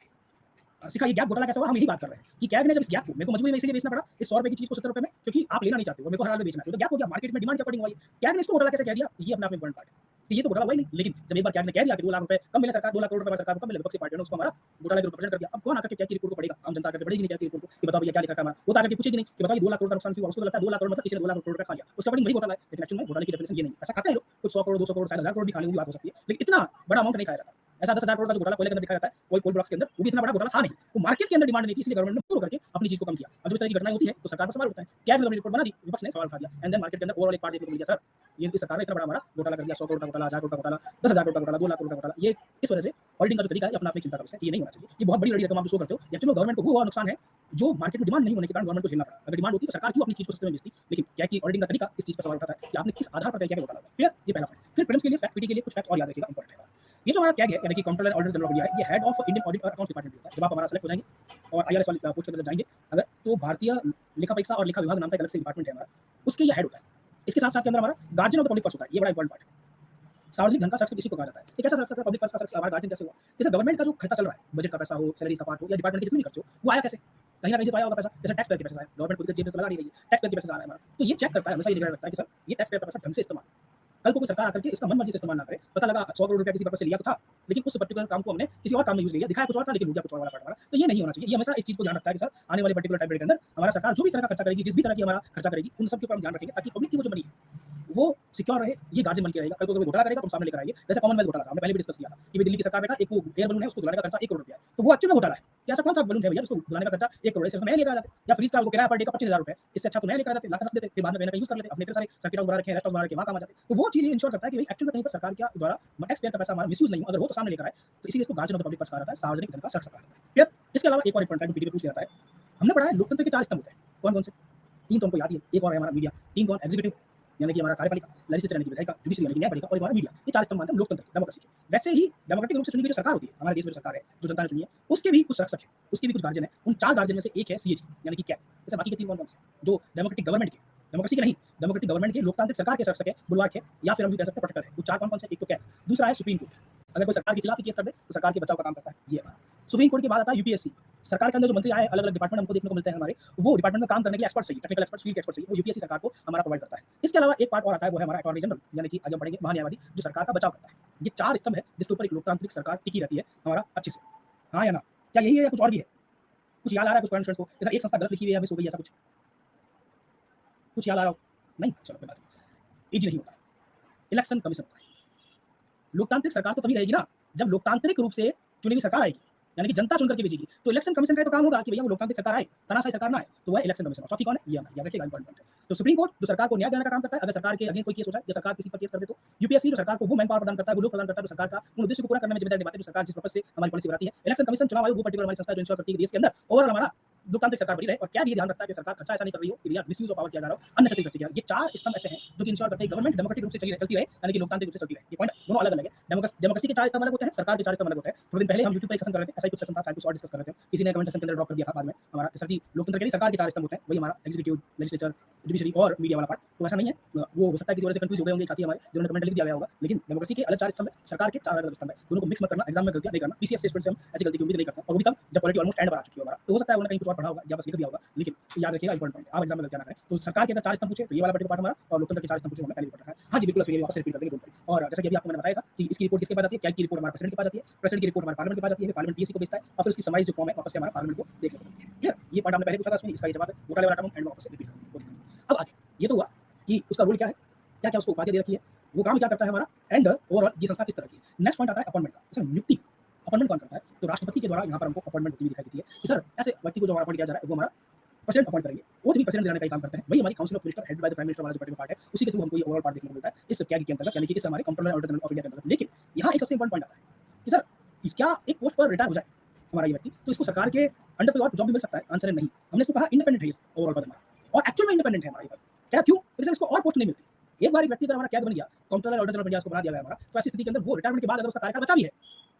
सिखा ये गैप घोटाला कैसे हुआ? हम यही बात कर रहे हैं कि कैग ने जब इस गैप को मेरे को मजबूरी में इसीलिए बेचना पड़ा इस 100 रुपए की चीज़ को 70 रुपए में, क्योंकि आप लेना नहीं चाहते हो, मेरे को हर हाल में बेचना है। तो गैप हो गया, मार्केट में डिमांड के अकॉर्डिंग हुआ ये। कैग ने इसको घोटाला कैसे कह दिया? ये अपने आप में इम्पोर्टेंट पार्ट है। तो ये तो घोटाला हुआ ही नहीं, लेकिन जब एक बार कैग ने कह दिया कि 2 लाख रुपए कम मिले सरकार 2 लाख करोड़ रुपए सरकार को कम मिले, विपक्षी पार्टियों ने उसको हमारा घोटाले के रूप में प्रेजेंट कर दिया। अब कौन आकर के कैग की रिपोर्ट को पढ़ेगा? आम जनता आकर के पढ़ेगी नहीं कैग की रिपोर्ट को कि बताओ भैया क्या लिखा था हमारा। वो तो आकर के पूछेगी नहीं कि बताओ ये 2 लाख करोड़ का नुकसान क्यों हुआ? उसको तो लगता है 2 लाख करोड़ मतलब किसी ने 2 लाख करोड़ रुपए खा लिया। उसके अकॉर्डिंग वही घोटाला है, लेकिन एक्चुअल में घोटाले की डेफिनेशन ये नहीं है। पैसा खाते हैं लोग, कुछ 100 करोड़ 200 करोड़ शायद 1000 करोड़ भी खा लें, वो भी बात हो सकती है। लेकिन इतना बड़ा अमाउंट नहीं खाया जाता। ऐसा 10,000 करोड़ का जो घोटाला कोयले के अंदर दिखाया जाता है, वही कोल ब्लॉक्स के अंदर, वो भी इतना बड़ा घोटाला था नहीं। वो मार्केट के अंदर डिमांड नहीं थी, इसलिए गवर्नमेंट ने पूरा करके अपनी चीज़ को कम किया। अब जब इस तरह की घटनाएँ होती है, तो सरकार पर सवाल उठता है। कैग ने अपनी रिपोर्ट बना दी, विपक्ष ने सवाल उठा दिया एंड देन मार्केट के अंदर ओवरऑल एक पार्ट देखने को मिल गया, सर ये इस सरकार ने इतना बड़ा हमारा घोटाला कर दिया, 100 करोड़ का घोटाला, 1000 करोड़ का घोटाला, 10,000 करोड़ का घोटाला, 2 लाख करोड़ का घोटाला। ये इस वजह से ऑडिटिंग का जो तरीका है, ये अपना अपनी चिंता का विषय है, ये नहीं होना चाहिए। ये बहुत बड़ी लड़ी रकम आप जो शो करते हो, एक्चुअली में गवर्नमेंट को वो हुआ नुकसान है, जो मार्केट में डिमांड नहीं होने के कारण गवर्नमेंट को झेलना पड़ा। अगर डिमांड होती तो सरकार क्यों अपनी चीज़ को सस्ते में बेचती? लेकिन कैग की ऑडिटिंग का तरीका इस चीज़ पर सवाल उठाता है कि आपने किस आधार पर तय किया कि घोटाला हुआ। क्लियर? ये पहला पॉइंट। फिर प्रीलिम्स के लिए फैक्ट पीटी के लिए कुछ फैक्ट्स और याद रखिएगा, इंपॉर्टेंट है। ये जो हमारा कैग है, यानी कि controller and auditor general of India है, ये हेड ऑफ इंडियन ऑडिट और अकाउंट्स डिपार्टमेंट होता है। जब आप हमारा सेलेक्ट हो जाएंगे और आईआरएस वाली पोस्ट के अंदर जाएंगे अगर, तो भारतीय लेखा परीक्षा और लेखा विभाग नाम का एक अलग से डिपार्टमेंट है हमारा, उसके ये हेड होता है। इसके साथ साथ के अंदर हमारा guardian of the public purse होता है, ये बड़ा इंपॉर्टेंट पार्ट है। सार्वजनिक धन का सर्च इसी को कहा जाता है। एक ऐसा सर्च पब्लिक पर्स का सर्च हमारा गार्जियन कैसे हुआ? जैसे गवर्नमेंट का जो खर्चा चल रहा है, बजट का पैसा हो, सैलरी का पार्ट हो या डिपार्टमेंट के जितने भी खर्च हो, वो आया कैसे? कहीं न कहीं से तो आया होगा पैसा, जैसे टैक्स पेयर के पैसे आए, गवर्नमेंट खुद के जेब में तो लगा नहीं रही है, टैक्स पेयर के पैसे आ रहा है हमारा। तो ये चेक करता है, हमेशा ये निगरानी रखता है कि सर ये टैक्स पेयर का पैसा ढंग से इस्तेमाल, कल को कोई सरकार आकर के इसका मनमर्जी से इस्तेमाल ना करे। पता लगा 100 करोड़ रुपया किसी पर्पस से लिया तो था, लेकिन उस पर्टिकुलर काम को हमने किसी और काम में यूज़ किया, दिखाया कुछ और था लेकिन हो गया कुछ और वाला पार्ट हमारा। तो ये नहीं होना चाहिए। ये हमेशा इस चीज़ को ध्यान रखता है कि सर आने वाले पर्टिकुलर टाइम पीरियड के अंदर हमारा सरकार जो भी तरह का खर्चा करेगी, जिस भी तरह की हमारा खर्चा करेगी, उन सब के ऊपर हम ध्यान रखेंगे ताकि पब्लिक की वो जो मनी है वो सिक्योर रहे, ये गार्जियन बन के रहेगा। कल को कोई घोटाला करेगा तो हम सामने लेकर आएंगे। जैसे कॉमनवेल्थ घोटाला था, हमने पहले भी डिस्कस किया था कि भाई दिल्ली की सरकार ने कहा एक वो एयर बलून है उसको धुलाने का खर्चा 1 करोड़ रुपया है, तो वो एक्चुअल में घोटाला है। क्या ऐसा कौन सा बलून है भैया जिसको धुलाने का खर्चा 1 करोड़ है, सिर्फ नया लेकर आ जाते या फ्रीज का वो किराया पर डे का 25,000 रुपए, इससे अच्छा तो नया लेकर आ जाते, लाकर रख देते, फिर बाद में कहीं यूज़ कर लेते, अपने इतने सारे सर्किट हाउस बना रखे हैं, रेस्ट हाउस बना रखे हैं, वहाँ काम आ जाते। तो वो चीज़ इंश्योर करता है कि भाई एक्चुअल में कहीं पर सरकार के द्वारा टैक्स पेयर का पैसा हमारा मिसयूज़ नहीं हो, अगर वो तो सामने लेकर आए, तो इसीलिए इसको guardian of the public purse कहा जाता है, सार्वजनिक धन का सर्च कहा जाता है। क्लियर? इसके अलावा एक और इंपॉर्टेंट है जो पीडी में पूछ लिया जाता है, हमने पढ़ा है लोकतंत्र के 4 स्तंभ होते हैं। कौन-कौन से? 3 तो हमको याद ही है, एक और है हमारा मीडिया, 3 कौन? एग्जीक्यूटिव यानी कि हमारा कार्यपालिका, लेजिस्लेचर यानी कि विधायिका, जुडिशरी यानी कि न्यायपालिका और हमारा मीडिया। ये 4 स्तंभ मानते हैं हम लोकतंत्र के, डेमोक्रेसी के। वैसे ही डेमोक्रेटिक रूप से चुनी गई जो सरकार होती है, हमारे देश में जो सरकार है, जो जनता ने चुनी है, उसके भी कुछ रक्षक हैं, उसके भी कुछ गार्जियन हैं। उन 4 गार्जियन में से एक है सीएजी यानी कि कैग। जैसे बाकी के 3 कौन-कौन से हैं? जो डेमोक्रेटिक गवर्नमेंट के, डेमोक्रेसी के नहीं, डेमोक्रेटिक गवर्नमेंट के, लोकतांत्रिक सरकार के रक्षक है, बुलवाक है या फिर हम भी कह सकते हैं प्रोटेक्टर है। वो 4 कौन-कौन से? एक तो कैग, दूसरा है सुप्रीम कोर्ट। अगर कोई सरकार के खिलाफ ही केस कर दे, तो सरकार के बचाव का काम करता है, ये हमारा। सुप्रीम कोर्ट के बाद आता है यूपीएससी। सरकार के अंदर जो मंत्री आए, अलग-अलग डिपार्टमेंट हमको देखने को मिलते हैं हमारे, वो डिपार्टमेंट में काम करने के लिए एक्सपर्ट चाहिए, टेक्निकल एक्सपर्ट, फील्ड के एक्सपर्ट चाहिए, वो यूपीएससी सरकार को हमारा प्रोवाइड करता है। इसके अलावा एक पार्ट और आता है, वो है हमारा अटॉर्नी जनरल, यानी कि आगे हम पढ़ेंगे महान्यायवादी, जो सरकार का बचाव करता है। ये 4 स्तंभ है, जिसके ऊपर एक लोकतांत्रिक सरकार टिकी रहती है हमारा अच्छे से। हाँ या ना? क्या यही है या कुछ और भी है? कुछ याद आ रहा है कुछ करंट अफेयर्स को? जैसे एक संस्था गलत लिखी हुई है या मिस हो गई, ऐसा कुछ? कुछ याद आ रहा हो? नहीं? चलो कोई बात नहीं। ईजी नहीं होता है। इलेक्शन कमीशन होता है। लोकतांत्रिक सरकार तो तभी रहेगी ना, जब लोकतांत्रिक रूप से चुनी हुई सरकार आएगी, यानी कि जनता चुन करके भेजेगी। तो इलेक्शन कमीशन का ये तो काम होगा कि भैया वो लोकतांत्रिक सरकार आए, तानाशाही सरकार ना आए, तो वह इलेक्शन कमीशन। और चौथी कौन है? ये हमारी, याद रखिएगा, इंपॉर्टेंट पॉइंट है। तो सुप्रीम कोर्ट जो सरकार को न्याय दिलाने का काम करता है, अगर सरकार के अगेंस्ट कोई केस हो जाए या सरकार किसी पर केस कर दे तो। यूपीएससी जो सरकार को वो मैन पावर प्रदान करता है, वो लोग प्रदान करता है जो सरकार का उन उद्देश्य को पूरा करने में जिम्मेदारी निभाते हैं, जो सरकार जिस पर्पस से हमारी पॉलिसी बनाती है। इलेक्शन कमीशन, चुनाव आयोग, वो पर्टिकुलर हमारी संस्था है जो इंश्योर करती है कि देश के अंदर ओवरऑल हमारा लोकतांत्रिक सरकार बनी रहे। और क्या ये ध्यान रखता है कि सरकार खर्चा ऐसा नहीं कर रही हो कि भैया मिसयूज ऑफ पावर किया जा रहा हो, अननेसेसरी खर्च किया। ये 4 स्तंभ ऐसे हैं जो कि इंश्योर करते हैं गवर्नमेंट डेमोक्रेटिक रूप से चलती रहे, यानी कि लोकतांत्रिक रूप से चलती रहे। ये पॉइंट दोनों अलग-अलग है। डेमोक्रेसी के 4 स्तंभ अलग होते हैं, सरकार के 4 स्तंभ अलग होते हैं। थोड़े दिन पहले हम यूट्यूब पे एक सेशन कर रहे थे, ऐसा ही कुछ सेशन था, शायद कुछ और डिस्कस कर रहे थे। किसी ने कमेंट सेक्शन के अंदर ड्रॉप कर दिया था बाद में हमारा सर जी लोकतंत्र के लिए सरकार के 4 स्तंभ होते हैं, वही हमारा एग्जीक्यूटिव, लेजिस्लेचर, जुडिशरी और मीडिया वाला पार्ट। तो ऐसा नहीं है, वो हो सकता है किसी वजह से कंफ्यूज हो गए होंगे साथी हमारे, जिन्होंने कमेंट लिख दिया गया होगा। लेकिन डेमोक्रेसी के अलग 4 स्तंभ है, सरकार के 4 अलग स्तंभ है। दोनों को मिक्स मत करना, एग्जाम में गलतियां नहीं करना। पीसीएस से स्टूडेंट से हम ऐसी गलती की उम्मीद नहीं करते, और वो भी तब जब पॉलिटी ऑलमोस्ट एंड पर आ चुकी हो हमारा। तो हो सकता है उन्होंने कहीं कुछ और पढ़ा होगा या बस लिख दिया होगा, लेकिन याद रखिएगा इंपॉर्टेंट पॉइंट, आप एग्जाम में गलतियां ना करें। तो सरकार के अगर 4 स्तंभ पूछे तो ये वाला पर्टिकुलर पार्ट हमारा, और लोकतंत्र के 4 स्तंभ पूछे हमने पहले भी पढ़ा है। हाँ जी बिल्कुल, फिर वापस रिपीट कर देंगे, डोंट वरी। और जैसा कि अभी आपको मैंने बताया था कि इसकी रिपोर्ट किसके पास आती है, कैग की रिपोर्ट हमारे प्रेसिडेंट के पास आती है, प्रेसिडेंट की रिपोर्ट हमारे पार्लियामेंट के पास आती है, पार्लियामेंट पीएससी को भेजता है और फिर उसकी समराइज जो फॉर्म है वापस से हमारे पार्लियामेंट को देखने को मिलती है। क्लियर? ये पार्ट आपने पहले पूछा था, इसमें इसका ये जवाब है, घोटाले वाला टर्म एंड वापस से रिपीट कर देंगे, कोई दिक्कत नहीं। अब आगे ये तो हुआ कि उसका रोल क्या है, क्या-क्या उसको उपाधि दे रखी है, वो काम क्या करता है हमारा, एंड ओवरऑल ये संस्था किस तरह की है। नेक्स्ट पॉइंट आता है अपॉइंटमेंट का। जैसे नियुक्ति, अपॉइंटमेंट कौन करता है? तो राष्ट्रपति के द्वारा यहाँ पर हमको अपॉइंटमेंट होती हुई दिखाई देती है कि सर ऐसे व्यक्ति को जो हमारा अपॉइंट किया जा रहा है वो हमारा प्रेसिडेंट अपॉइंट करेंगे, वो भी प्रेसिडेंट दिलाने का ही काम करते हैं। वही हमारी council of minister headed by the prime minister वाला जो पर्टिकुलर पार्ट है, उसी के थ्रू हमको ये ओवरऑल पार्ट देखने को मिलता है इस कैग के अंतर्गत, यानी कि इस हमारे controller auditor general of India के अंतर्गत। लेकिन यहाँ एक सबसे इंपॉर्टेंट पॉइंट आता है कि सर क्या एक पोस्ट पर रिटायर हो जाए हमारा ये व्यक्ति, तो इसको सरकार के अंडर कोई और जॉब भी मिल सकता है? आंसर है नहीं। हमने इसको कहा इंडिपेंडेंट है इस ओवरऑल पद हमारा, और एक्चुअल में इंडिपेंडेंट है हमारा ये पद। क्या क्यों? क्योंकि सर इसको और पोस्ट नहीं मिलती। एक बार एक व्यक्ति अगर हमारा कैग बन गया, controller auditor general of India उसको बना दिया गया हमारा, तो ऐसी स्थिति के अंदर वो रिटायरमेंट के बाद अगर उसका कार्यकाल बचा भी है,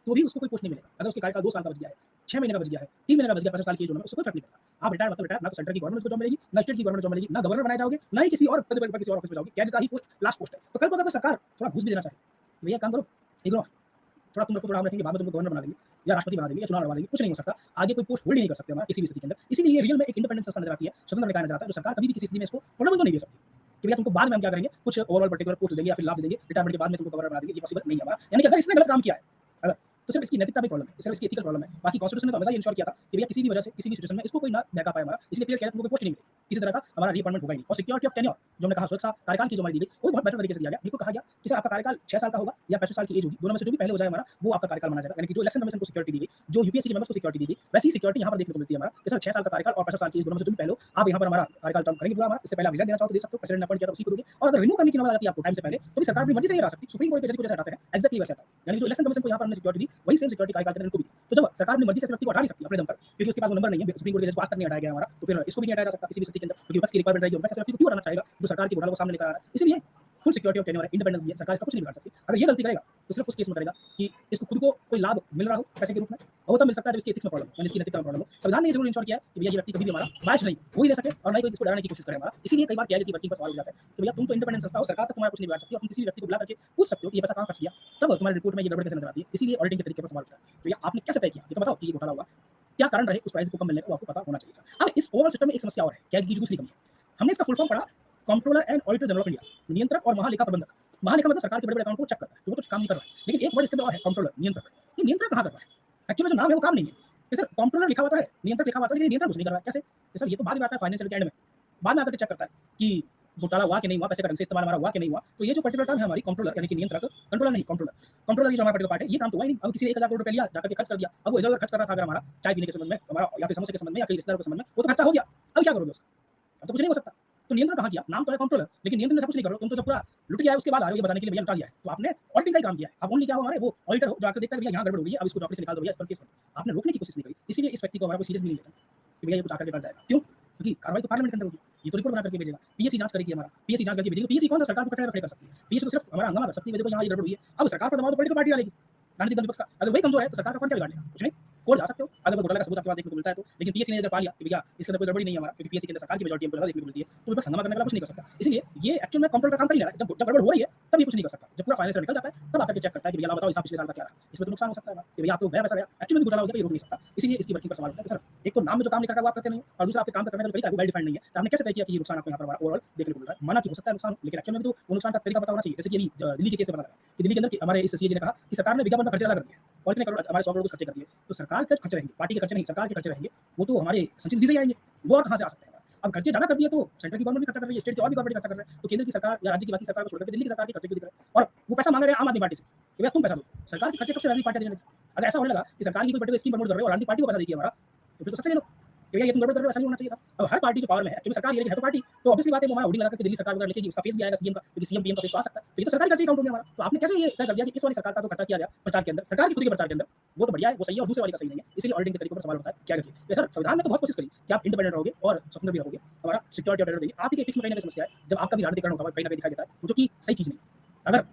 तो भी उसको कोई पोस्ट नहीं मिलेगा। अगर उसके कार्यकाल 2 साल का बच गया है, 6 महीने का बच गया है, 3 महीने का बच गया, 50 साल की एज में, उससे कोई फर्क नहीं पड़ता। आप रिटायर मतलब रिटायर, ना तो सेंटर की गवर्नमेंट को जॉब मिलेगी, ना स्टेट की गवर्नमेंट जॉब मिलेगी, ना गवर्नर बनाए जाओगे, ना ही किसी और पद पर किसी और ऑफिस में जाओगे। कैग का ही पोस्ट लास्ट पोस्ट है। तो कल को अगर सरकार थोड़ा घूस भी देना चाहे, तो भैया काम करो, इग्नोर, थोड़ा तुम रखो, थोड़ा हम रखेंगे, बाद में तुमको गवर्नर बना देंगे या राष्ट्रपति बना देंगे या चुनाव लड़वा देंगे, कुछ नहीं हो सकता। आगे कोई पोस्ट होल्ड ही नहीं कर सकते हमारा किसी भी स्थिति के अंदर। इसीलिए ये रियल में एक इंडिपेंडेंट संस्था नजर आती है, स्वतंत्र निकाय नजर आता है, जो सरकार कभी भी किसी स्थिति में इसको प्रोटेबल तो नहीं दे सकती कि भैया तुमको बाद में हम क्या करेंगे, कुछ ओवरऑल पर्टिकुलर पोस्ट देंगे या फिर लाभ दे देंगे, रिटायरमेंट के बाद में तुमको गवर्नर बना देंगे, ये पॉसिबल नहीं है हमारा। यानी कि अगर इसने गलत काम किया है अगर, तो सिर्फ इसकी नैतिकता में प्रॉब्लम है, सिर्फ इसकी एथिकल प्रॉब्लम है। बाकी कॉन्स्टिट्यूशन ने तो हमेशा ये इंश्योर किया था कि भैया किसी भी वजह से किसी भी सिचुएशन में इसको कोई ना बहका पाए हमारा, इसलिए क्लियर किया तुमको कोई पोस्ट नहीं मिलेगी, किसी तरह का हमारा रिअपॉइंटमेंट होगा ही नहीं। और सिक्योरिटी ऑफ टेन्योर जो हमने कहा, सुरक्षा कार्यकाल की जो हमारी दी गई, वो बहुत बेटर तरीके से दिया गया। बिल्कुल कहा गया कि सर आपका कार्यकाल 6 साल का होगा या 65 साल की एज होगी, दोनों में से जो भी पहले हो जाए हमारा, वो आपका कार्यकाल माना जाएगा। यानी कि जो इलेक्शन कमीशन को सिक्योरिटी दी गई, जो यूपीएससी के मेंबर्स को सिक्योरिटी दी गई, वैसी ही सिक्योरिटी यहाँ पर देखने को मिलती है हमारा कि सर 6 साल का कार्यकाल और 65 साल की एज, दोनों में से जो भी पहले हो, आप यहाँ पर हमारा कार्यकाल टर्म करेंगे पूरा हमारा। इससे पहले आप रिजाइन देना चाहो तो दे सकते हो, प्रेसिडेंट ने अपॉइंट किया तो उसी को दोगे। और अगर रिन्यू करने की नौबत आती है आपको टाइम से पहले, तो भी सरकार अपनी मर्जी से नहीं हटा सकती, सुप्रीम कोर्ट के जज को जैसे हटाते हैं एक्जेक्टली वैसे हटाते हैं। यानी जो इलेक्शन कमीशन को यहाँ पर हमने सिक्योरिटी दी, वही सेम सिक्योरिटी कार्यकाल के अंदर इनको भी दी। तो जब सरकार अपनी मर्जी से व्यक्ति को हटा नहीं सकती अपने दम पर, क्योंकि उसके पास वो नंबर नहीं है, सुप्रीम कोर्ट के जज को आज तक नहीं हटाया गया हमारा, तो फिर इसको भी नहीं हटाया जा सकता किसी भी स्थिति के अंदर, क्योंकि विपक्ष की रिक्वायरमेंट रहेगी, विपक्ष ऐसे व्यक्ति को क्यों हटाना चाहेगा जो सरकार की घोटाला को सामने लेकर आ रहा है। इसलिए फुल सिक्योरिटी ऑफ टेन्योर है, इंडिपेंडेंस भी है, सरकार इसका कुछ नहीं बिगाड़ सकती। अगर ये गलती करेगा तो सिर्फ उस केस में करेगा कि इसको खुद को कोई लाभ मिल रहा हो पैसे के रूप में, और तब मिल सकता है जब इसकी एथिक्स में प्रॉब्लम हो, यानी इसकी नैतिकता में प्रॉब्लम हो। संविधान ने ये जरूर इंश्योर किया है कि भैया ये व्यक्ति कभी भी हमारा बायस नहीं हो ही नहीं सके और ना ही कोई इसको डराने की कोशिश करे हमारा। इसीलिए कई बार कैग की वर्किंग पर सवाल उठ जाता है कि भैया तुम तो इंडिपेंडेंट संस्था हो, सरकार तक तुम्हारा कुछ नहीं बिगाड़ सकती, तुम किसी भी व्यक्ति को बुला करके पूछ सकते हो कि ये पैसा कहाँ खर्च किया, तब तुम्हारी रिपोर्ट में ये गड़बड़ कैसे नजर आती है। इसीलिए ऑडिटिंग के तरीके पर सवाल उठता है। तो भैया आपने कैसे तय किया, ये तो बताओ कि ये घोटाला हुआ, क्या कारण रहे उस प्राइस को कम मिलने का, वो आपको पता होना चाहिए था। अब इस ओवरऑल सिस्टम में एक समस्या और है, कैग की जो दूसरी कमी है, हमने इसका फुल फॉर्म पढ़ा, controller and auditor general of India, नियंत्रक और महालेखा प्रबंधक। महालेखा मतलब सरकार के बड़े-बड़े अकाउंट को चेक करता है, तो वो तो काम नहीं कर रहा है। लेकिन एक वर्ड इसके अंदर और है, कंट्रोलर, नियंत्रक। ये नियंत्रण कहाँ कर रहा है? एक्चुअली में जो नाम है वो काम नहीं है। कि सर कंट्रोलर लिखा हुआ है, नियंत्रक लिखा हुआ है, लेकिन नियंत्रण कुछ नहीं कर रहा है। कैसे? कि सर ये तो बाद में आता है फाइनेंशियल के एंड में, बाद में आकर के चेक करता है कि घोटाला हुआ कि नहीं हुआ, पैसे का ढंग से इस्तेमाल हमारा हुआ कि नहीं हुआ। तो ये जो पर्टिकुलर टर्म है हमारी कंट्रोलर, यानी कि नियंत्रक, कंट्रोलर नहीं कंट्रोलर, कंट्रोलर ये जो हमारा पर्टिकुलर पार्ट है, ये काम तो हुआ ही नहीं। अब किसी ने 1000 करोड़ रुपए लिया, जाकर के खर्च कर दिया, अब वो इधर-उधर खर्च कर रहा था अगर हमारा चाय पीने के संबंध में, हमारा या फिर समोसे के संबंध में या कहीं रिश्तेदारों के संबंध में, वो तो खर्चा हो गया। अब क्या करोगे उसका? अब तो कुछ नहीं हो सकता। तो नियंत्रण कहाँ किया? नाम तो है कंट्रोलर, लेकिन नियंत्रण में सब कुछ नहीं कर रहे हो। तुम तो जब पूरा लुट गया है उसके बाद आ रहे हो ये बताने के लिए भैया लुटा दिया है। तो आपने ऑडिटिंग का ही काम किया है। आप ओनली क्या हो हमारे वो ऑडिटर हो जो आकर देखता है भैया यहाँ गड़बड़ हो गई है, अब इसको नौकरी से निकाल दो भैया, इस पर केस करो। आपने रोकने की कोशिश नहीं करी। इसीलिए इस व्यक्ति को हमारा कोई सीरियस नहीं लेता कि भैया ये कुछ आकर के कर जाएगा। क्यों? क्योंकि कार्रवाई तो पार्लियामेंट के अंदर होगी। ये तो रिपोर्ट बना करके भेजेगा, पीएससी जांच करेगी हमारा, पीएससी जांच करके भेजेगी। पीएससी कौन सा सरकार को कटघरे में खड़े कर सकती है? पीएससी तो सिर्फ हमारा हंगामा कर सकती है, देखो यहाँ ये गड़बड़ हुई है। अब सरकार पर दबाव तो पॉलिटिकल पार्टी डालेगी, राजनीतिक दल विपक्ष का। अगर वही कमजोर है तो सरकार का कौन क्या बिगाड़ लेगा? कुछ नहीं। कोर्ट जा सकते हो अगर वो घोटाले का सबूत आपके पास देखने को मिलता है तो। लेकिन पीएससी ने अगर पा लिया कि भैया इसके अंदर कोई गड़बड़ी नहीं है हमारा, क्योंकि पीएससी के अंदर सरकार की मेजॉरिटी हमको ज्यादा देखने को मिलती है, तो विपक्ष हंगामा करने का कुछ नहीं कर सकता। इसलिए ये एक्चुअल में कंट्रोल का काम कर ही नहीं रहा है। जब गड़बड़ हो रही है तब ये कुछ नहीं कर सकता। जब पूरा फाइनेंस निकल जाता है तब आकर के चेक करता है कि भैया बताओ हिसाब पिछले साल का क्या रहा, इसमें तो नुकसान हो सकता है कि भैया आपको गया पैसा गया, एक्चुअली में घोटाला हो गया, ये रोक नहीं सकता। इसीलिए इसकी वर्किंग पर सवाल उठता है कि सर एक तो नाम में जो काम लिखा है वो आप करते नहीं और दूसरा आपके काम करने का जो तरीका है वो वेल डिफाइंड नहीं है। तो आपने कैसे तय किया कि ये नुकसान आपको यहाँ पर ओवरऑल देखने को मिल रहा है? माना कि हो सकता है नुकसान, लेकिन एक्चुअल में तो वो नुकसान का तरीका पता होना चाहिए। जैसे कि अभी दिल्ली के केस में पता लगा कि दिल्ली के अंदर हमारे इस सीएजी ने कहा कि सरकार ने विज्ञापन पर खर्चे ज्यादा कर दिए और इतने करोड़ हमारे 100 करोड़ खर्चे कर दिए। तो सरकार के खर्चे रहेंगे, पार्टी के खर्चे नहीं, सरकार के खर्चे रहेंगे, वो तो हमारे संचित निधि से ही आएंगे, वो और कहाँ से आ सकते हैं? अब खर्चे ज्यादा कर दिए तो सेंट्रल की गवर्नमेंट भी खर्चा कर रही है, स्टेट की और भी गवर्नमेंट खर्चा कर रहे हैं, तो केंद्र की सरकार या राज्य की बाकी सरकार को छोड़कर दिल्ली की सरकार के खर्चे क्यों दिख रहे हैं? और वो पैसा मांगा गया आम आदमी पार्टी से कि भैया तुम पैसा दो। सरकार के खर्चे कब से राजनीतिक पार्टी देने लगी? अगर ऐसा होने लगा कि सरकार की कोई पर्टिकुलर स्कीम प्रमोट कर रहे हो और राजनीतिक पार्टी को पैसा देती है हमारा, तो फिर तो सबसे ले लो कि भैया ये तुम गड़बड़ कर रहे हो, ऐसा नहीं होना चाहिए था। अब हर पार्टी जो पावर में है, एक्चुअली सरकार ये है तो पार्टी, तो ऑब्वियसली बात है वो हमारा होर्डिंग लगा के दिल्ली सरकार वगैरह लिखेगी, उसका फेस भी आएगा सीएम का, क्योंकि सीएम पीएम का फेस तो आ सकता है। तो ये तो सरकारी खर्चे काउंट हो गया हमारा। तो आपने कैसे ये तय कर दिया कि इस वाली सरकार का जो खर्चा किया गया प्रचार के अंदर, सरकार की खुद के प्रचार के अंदर, वो तो बढ़िया है, वो सही है, और दूसरे वाली का सही नहीं है। इसलिए ऑडिटिंग के तरीकों पर सवाल उठता है। क्या करिए? सर संविधान में तो बहुत कोशिश करी कि आप इंडिपेंडेंट रहोगे और स्वतंत्र भी रहोगे, हमारा सिक्योरिटी और देंगे। आप ही के एथिक्स में कहीं ना कहीं समस्या है, जब आपका भी राजनीतिकरण होता है कहीं ना कहीं दिखाई देता है, जो कि सही चीज़ नहीं है। अगर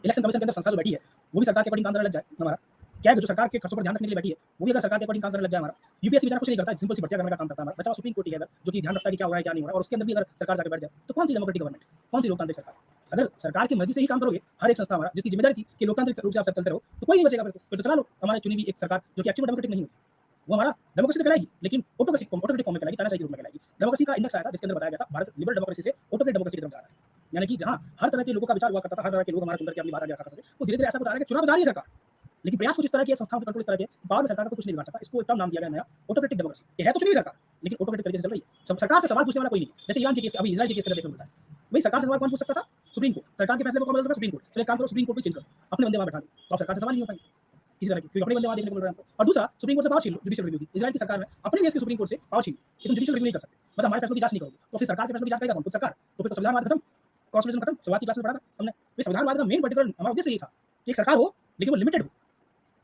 इलेक्शन कमीशन के अंदर संस्था जो बैठी है वो भी सरकार के अकॉर्डिंग काम करने लग जाए हमारा, क्या है जो सरकार के खर्चों पर ध्यान रखने के लिए बैठी है वो भी अगर सरकार के अकॉर्डिंग काम करने लग जाए हमारा, यूपीएससी बेचारा कुछ नहीं करता है, सिंपल सी भर्तियां करने का काम करता है हमारा, बचाओ सुप्रीम कोर्ट ही है अगर, जो कि ध्यान रखता है कि क्या हो रहा है क्या नहीं हो रहा है, और उसके अंदर भी अगर सरकार जाकर बैठ जाए तो कौन सी डेमोक्रेटिक गवर्नमेंट, कौन सी लोकतांत्रिक सरकार? अगर सरकार की मर्जी से ही काम करोगे, हर एक संस्था हमारा जिसकी जिम्मेदारी थी कि लोकतांत्रिक रूप से आप चलते रहो, तो कोई नहीं बचेगा। फिर तो चला लो हमारे चुनी हुई एक सरकार जो कि एक्चुअली डेमोक्रेटिक नहीं होगी, वो हमारा डेमोक्रेसी तो कहलाएगी लेकिन ऑटोक्रेटिक फॉर्म में कहलाएगी, तानाशाही के रूप में कहलाएगी। डेमोक्रेसी का इंडेक्स आया था जिसके अंदर बताया गया था भारत लिबरल डेमोक्रेसी से ऑटोक्रेटिक डेमोक्रेसी की तरफ जा रहा है, यानी कि जहां हर तरह के लोगों का विचार हुआ करता था, हर तरह के लोग हमारा चुनकर के अपनी बात आगे रखा करते थे, वो धीरे-धीरे ऐसा बता रहा है कि चुनाव तो जा रही है सरकार, लेकिन प्रयास कुछ इस तरह के संस्थाओं के कंट्रोल इस तरह के बाद में सरकार को कुछ नहीं बिगाड़ सकता। इसको एक टर्म नाम दिया गया नया, ऑटोक्रेटिक डेमोक्रेसी। ये है तो चुनी सरकार लेकिन ऑटोक्रेटिक तरीके से चल रही है। सब सरकार से सवाल पूछने वाला कोई नहीं है। जैसे ईरान के केस, अभी इजराइल के केस में देखने को मिलता है, भाई सरकार से सवाल कौन पूछ सकता था? Supreme court. सरकार के फैसले को कौन बदल सकता था? Supreme court. चलिए काम करो, सुप्रीम कोर्ट पे चेंज करो, अपने बंदे वहां बैठा लो, तो आप सरकार से सवाल नहीं हो पाएंगे। किसी तरह की, क्योंकि अपने बंदे वहाँ देखने को मिल रहे हैं हमको। और दूसरा, सुप्रीम कोर्ट से पावर छीन लो जुडिशियल रिव्यू की। इज़राइल की सरकार ने अपने देश के सुप्रीम कोर्ट से पावर छीन ली कि तुम जुडिशियल रिव्यू नहीं कर सकते, मतलब हमारे फैसलों की जाँच नहीं करोगे। तो फिर सरकार के फैसलों की जाँच करेगा कौन? खुद सरकार। तो फिर तो संविधानवाद खत्म, कॉन्स्टिट्यूशन खत्म। शुरुआत की क्लास में पढ़ा था हमने। तो संविधानवाद का मेन पर्टिकुलर हमारा उद्देश्य यही था कि एक सरकार हो, लेकिन वो लिमिटेड हो,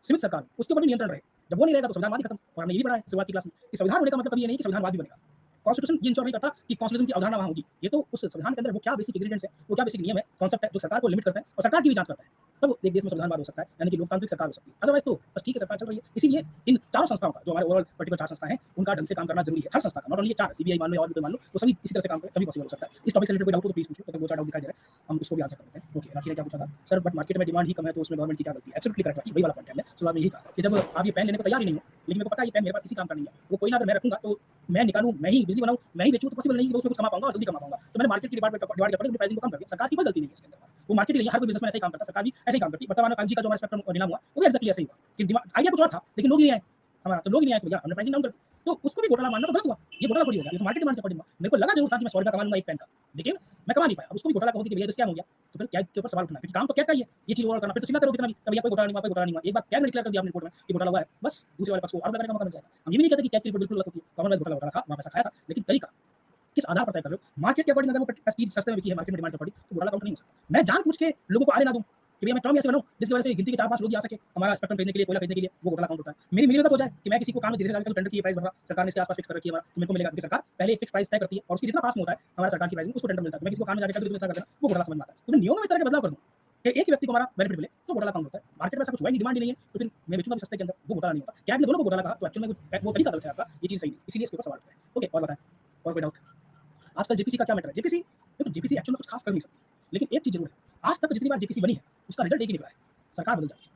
सीमित सरकार हो, उसके ऊपर भी नियंत्रण रहे। जब वो नहीं रहेगा तो संविधानवाद ही खत्म। और हमने ये भी पढ़ा है शुरुआत की क्लास में कि संविधान होने का मतलब ये नहीं कि संविधानवाद भी बनेगा। कॉन्स्टिट्यूशन ये इंश्योर नहीं करता कि कॉन्स्टिट्यूशन की अवधारणा वहाँ होगी। ये तो उस संविधान के अंदर वो क्या बेसिक इंग्रीडिएंट्स है, वो क्या बेसिक नियम है, कॉन्सेप्ट है जो सरकार को लिमिट करता है और सरकार की भी जाँच करता है। तब एक देश में संविधानवाद हो सकता है, यानी कि लोकतांत्रिक सरकार हो सकती है। अदरवाइज़ तो बस ठीक है सरकार चल रही है। इसीलिए इन चारों संस्थाओं का जो हमारे ओवरऑल पर्टिकुलर 4 संस्थाएँ हैं, उनका ढंग से काम करना ज़रूरी है। हर संस्था का, नॉट ओनली ये 4 सीबीआई मान लो और भी कोई मान लो, तो सभी इसी तरह से काम करें तभी पॉसिबल हो सकता है। इस टॉपिक से रिलेटेड कोई डाउट हो तो प्लीज़ पूछिए, अगर 2-4 डाउट दिखाई दे रहा है, हम उसको भी आंसर कर देते हैं। ओके, राखी ने क्या पूछा था? सर बट मार्केट में डिमांड ही कम है तो उसमें गवर्नमेंट की क्या गलती है? एब्सोल्युटली करेक्ट राखी, वही वाला पॉइंट है हमने शुरुआत में यही कहा कि जब आप ये पेन लेने को तैयार ही नहीं हो, लेकिन मेरे को पता है ये पेन मेरे पास किसी काम का नहीं है, वो कोई ना अगर मैं रखूँगा तो मैं निकालूँ, मैं ही बिजली बनाऊँ, मैं ही बेचूँ तो पॉसिबल नहीं है कि उसमें कुछ कमा पाऊँगा और जल्दी कमा पाऊँगा। तो मैंने मार्केट की डिमांड पे डिवाइड करके प्राइसिंग को कम कर दिया। सरकार की कोई गलती नहीं है इसके अंदर। वो मार्केट ही नहीं है, हर कोई बिज़नेसमैन ऐसे ही काम करता है, सरकार भी ऐसे ही काम करती है। वर्तमान में 5G का जो हमारा स्पेक्ट्रम नीलाम हुआ, वो भी एक्ज़ैक्टली ऐसे ही हुआ कि आइडिया कुछ और था, लेकिन लोग ही नहीं आए हमारा, तो लोग ही नहीं आए तो भैया हमने प्राइसिंग डाउन कर दी। तो उसको भी घोटाला मानना तो गलत हुआ। ये घोटाला थोड़ी हो गया, ये तो मार्केट डिमांड के अकॉर्डिंग हुआ। मेरे को लगा ज़रूर था कि मैं 100 रुपए कमा लूँगा एक पेन का, लेकिन मैं कमा नहीं पाया। अब उसको भी घोटाला कहोगे कि भैया ये तो स्कैम हो गया, तो फिर कैग के ऊपर सवाल उठना है, क्योंकि काम तो कैग का ही है, ये चीज़ ओवरऑल करना, फिर तो चिल्लाते रहो कितना भी, कि भैया कोई घोटाला नहीं हुआ, कोई घोटाला नहीं हुआ। एक बार कैग ने डिक्लेयर कर दिया अपनी रिपोर्ट में कि घोटाला हुआ है, बस दूसरे वाले पक्ष को आरोप लगाने का मौका मिल जाएगा। हम ये भी नहीं कहते कि कैग की रिपोर्ट बिल्कुल गलत होती है, कॉमनवेल्थ घोटाला था, वहाँ पैसा खाया था, लेकिन तरीका किस आधार पर तय कर रहे हो? मार्केट के अकॉर्डिंग अगर वो चीज़ सस्ते में बिकी है, मार्केट में डिमांड के अकॉर्डिंग, तो घोटाला काउंट नहीं हो सकता। मैं जानबूझ के लोगों को आने ना दूँ कि भैया मैं टर्म ऐसे बनाऊँ जिसकी वजह से गिनती के 4-5 लोग ही आ सके हमारा स्पेक्ट्रम खरीदने के लिए, कोयला खरीदने के लिए, वो घोटाला काउंट होता है। मेरी मिली भगत हो जाए कि मैं किसी को काम में धीरे से जाकर टेंडर की प्राइस भर रहा, सरकार ने इसके आस-पास फिक्स कर रखी है हमारा, तो मेरे को मिलेगा, क्योंकि सरकार पहले एक फिक्स प्राइस तय करती है और उसकी जितना पास में होता है हमारा सरकार की प्राइस में, उसको टेंडर मिलता है। तो मैं किसी को काम में जाके कह दूँ इतना कर देना, वो घोटाला समझ में आता है। तो मैं नियमों में इस तरह के बदलाव कर दूँ कि एक ही व्यक्ति को हमारा बेनिफिट मिले, तो घोटाला काउंट होता है। मार्केट में ऐसा कुछ हुआ ही नहीं, डिमांड ही नहीं है, तो फिर मैं बेचूँगा भी सस्ते के अंदर, वो घोटाला नहीं होता। कैग ने दोनों को घोटाला कहा, तो एक्चुअल में वो तरीका गलत है आपका, ये चीज़ सही नहीं, इसीलिए इसके ऊपर सवाल उठते हैं। ओके, और बताएँ, और कोई डाउट? आजकल जेपीसी का क्या मैटर है? जेपीसी, देखो जेपीसी एक्चुअल में कुछ खास कर नहीं सकती, लेकिन एक चीज़ ज़रूर है, आज तक जितनी बार जेपीसी बनी है, उसका रिजल्ट एक ही निकला है, सरकार बदल जाती है।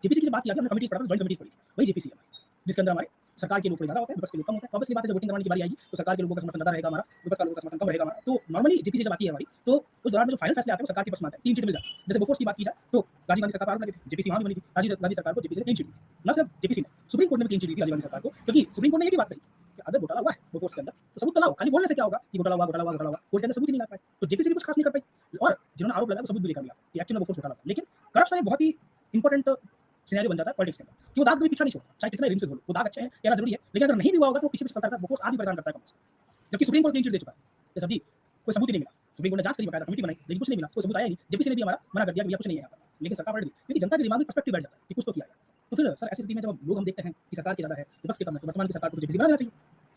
जेपीसी की जब बात की जाती है, हमने कमिटीज़ पढ़ा था, जॉइंट कमिटीज़ पढ़ी थी, वही जेपीसी है हमारी, जिसके अंदर हमारे सरकार के लोग थोड़े ज़्यादा होते हैं, विपक्ष के लोग कम होते हैं। तो ऑब्वियसली बात है, जब वोटिंग करवाने की बारी आएगी, तो सरकार के लोगों का समर्थन ज़्यादा रहेगा हमारा, विपक्ष का लोगों का समर्थन कम रहेगा हमारा। तो नॉर्मली जेपीसी जब आती है हमारी, तो उस दौरान में जो फाइनल फैसले आते हैं, वो सरकार के पक्ष में आते हैं, क्लीन चिट मिल जाती है। जैसे बोफोर्स की बात की जाए, तो राजीव गांधी सरकार पर आरोप लगे थे, जेपीसी वहाँ भी बनी थी, राजीव गांधी सरकार को जेपीसी ने क्लीन चिट दी थी। ना सिर्फ जेपीसी ने, सुप्रीम कोर्ट ने भी क्लीन चिट दी थी राजीव गांधी सरकार को, क्योंकि सुप्रीम कोर्ट ने एक ही बात कही कि अगर घोटाला हुआ है बोफोर्स के अंदर, तो सबूत तो लाओ, खाली बोलने से क्या होगा कि घोटाला हुआ, घोटाला हुआ, घोटाला हुआ, कोर्ट के अंदर सबूत ही नहीं ला पाए। तो जेपीसी भी कुछ खास नहीं कर पाई और जिन्होंने आरोप लगाया वो सबूत भी लेकर नहीं आ पाए कि एक्चुअल में बोफोर्स घोटाला हुआ। लेकिन करप्शन एक बहुत ही इंपॉर्टेंट सिनेरियो बन जाता है पॉलिटिक्स के अंदर कि वो दाग कभी पीछा नहीं छोड़ता, चाहे कितना रिम से धो लो, वो दाग अच्छे हैं, कहना जरूरी है, लेकिन अगर नहीं भी हुआ होगा तो वो पीछे-पीछे चलता रहता है, बोफोर्स आज भी परेशान करता है कांग्रेस को। जबकि सुप्रीम कोर्ट क्लीन चिट दे चुका है कि सर जी, कोई सबूत ही नहीं मिला। सुप्रीम कोर्ट ने जांच करी, बकायदा कमेटी बनाई, लेकिन कुछ नहीं मिला, कोई सबूत आया ही नहीं। जेपीसी ने भी हमारा मना कर दिया कि भैया कुछ नहीं है यहाँ पर, लेकिन सरकार पलट गई, क्योंकि जनता के दिमाग में पर्सपेक्टिव बैठ जाता है कि कुछ तो किया गया। तो फिर सर ऐसी स्थिति में जब लोग हम देखते हैं कि सरकार की ज़्यादा है, विपक्ष की कम है, तो वर्तमान की सरकार को तो जेपीसी बना देना चाहिए,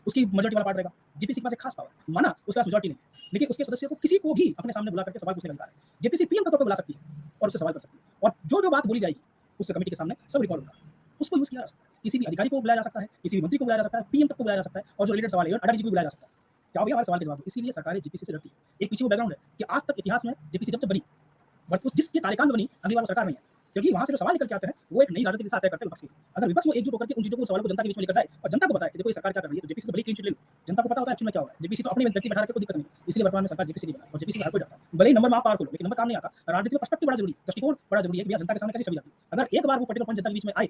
उसकी मेजॉरिटी वाला पार्ट रहेगा। जेपीसी के पास एक खास पावर है, माना उसके पास मेजॉरिटी नहीं है, लेकिन उसके सदस्यों को किसी को भी अपने सामने बुला करके सवाल पूछने का अधिकार है। जेपीसी पीएम तक को बुला सकती है और उससे सवाल कर सकती है, और जो बात बोली जाएगी उस कमेटी के सामने सब रिकॉर्ड होगा, उसको यूज़ किया जा सकता है। किसी भी अधिकारी को बुलाया जा सकता है, किसी भी मंत्री को बुलाया जा सकता है, पीएम तक को बुलाया जा सकता है, और जो रिलेटेड सवाल है अडानी जी को बुलाया जा सकता है। क्या हो गया, हमारे सवाल के जवाब दो। इसीलिए सरकारें जेपीसी से डरती है। एक पीछे वो बैकग्राउंड है कि आज तक इतिहास में जेपीसी जब बनी, बट उस जिसके कार्यकाल में बनी, अगली बार वो सरकार नहीं है, क्योंकि वहाँ से जो सवाल निकल के आते हैं वो एक नई राजनीति के साथ तय करते हैं विपक्ष के लिए। अगर विपक्ष वो एकजुट होकर के उन चीज़ों को, सवालों को जनता के बीच में लेकर जाए और जनता को बताए कि देखो ये सरकार क्या कर रही है, तो जेपीसी से बड़ी क्लीन चिट ले लो। जनता को पता होता है एक्चुअल में क्या हो रहा है। जेपीसी तो अपने व्यक्ति बैठा रखे, कोई दिक्कत नहीं है। इसलिए वर्तमान में सरकार जेपीसी नहीं बना, और जेपीसी से हर कोई डरता है। भले ही नंबर वहाँ पावरफुल हो, लेकिन नंबर काम नहीं आता। राजनीति में पर्सपेक्टिव बड़ा जरूरी है, दृष्टिकोण बड़ा जरूरी है कि भैया जनता के सामने कैसे छवि जाती है। अगर एक बार वो पर्टिकुलर पॉइंट जनता के बीच में आए,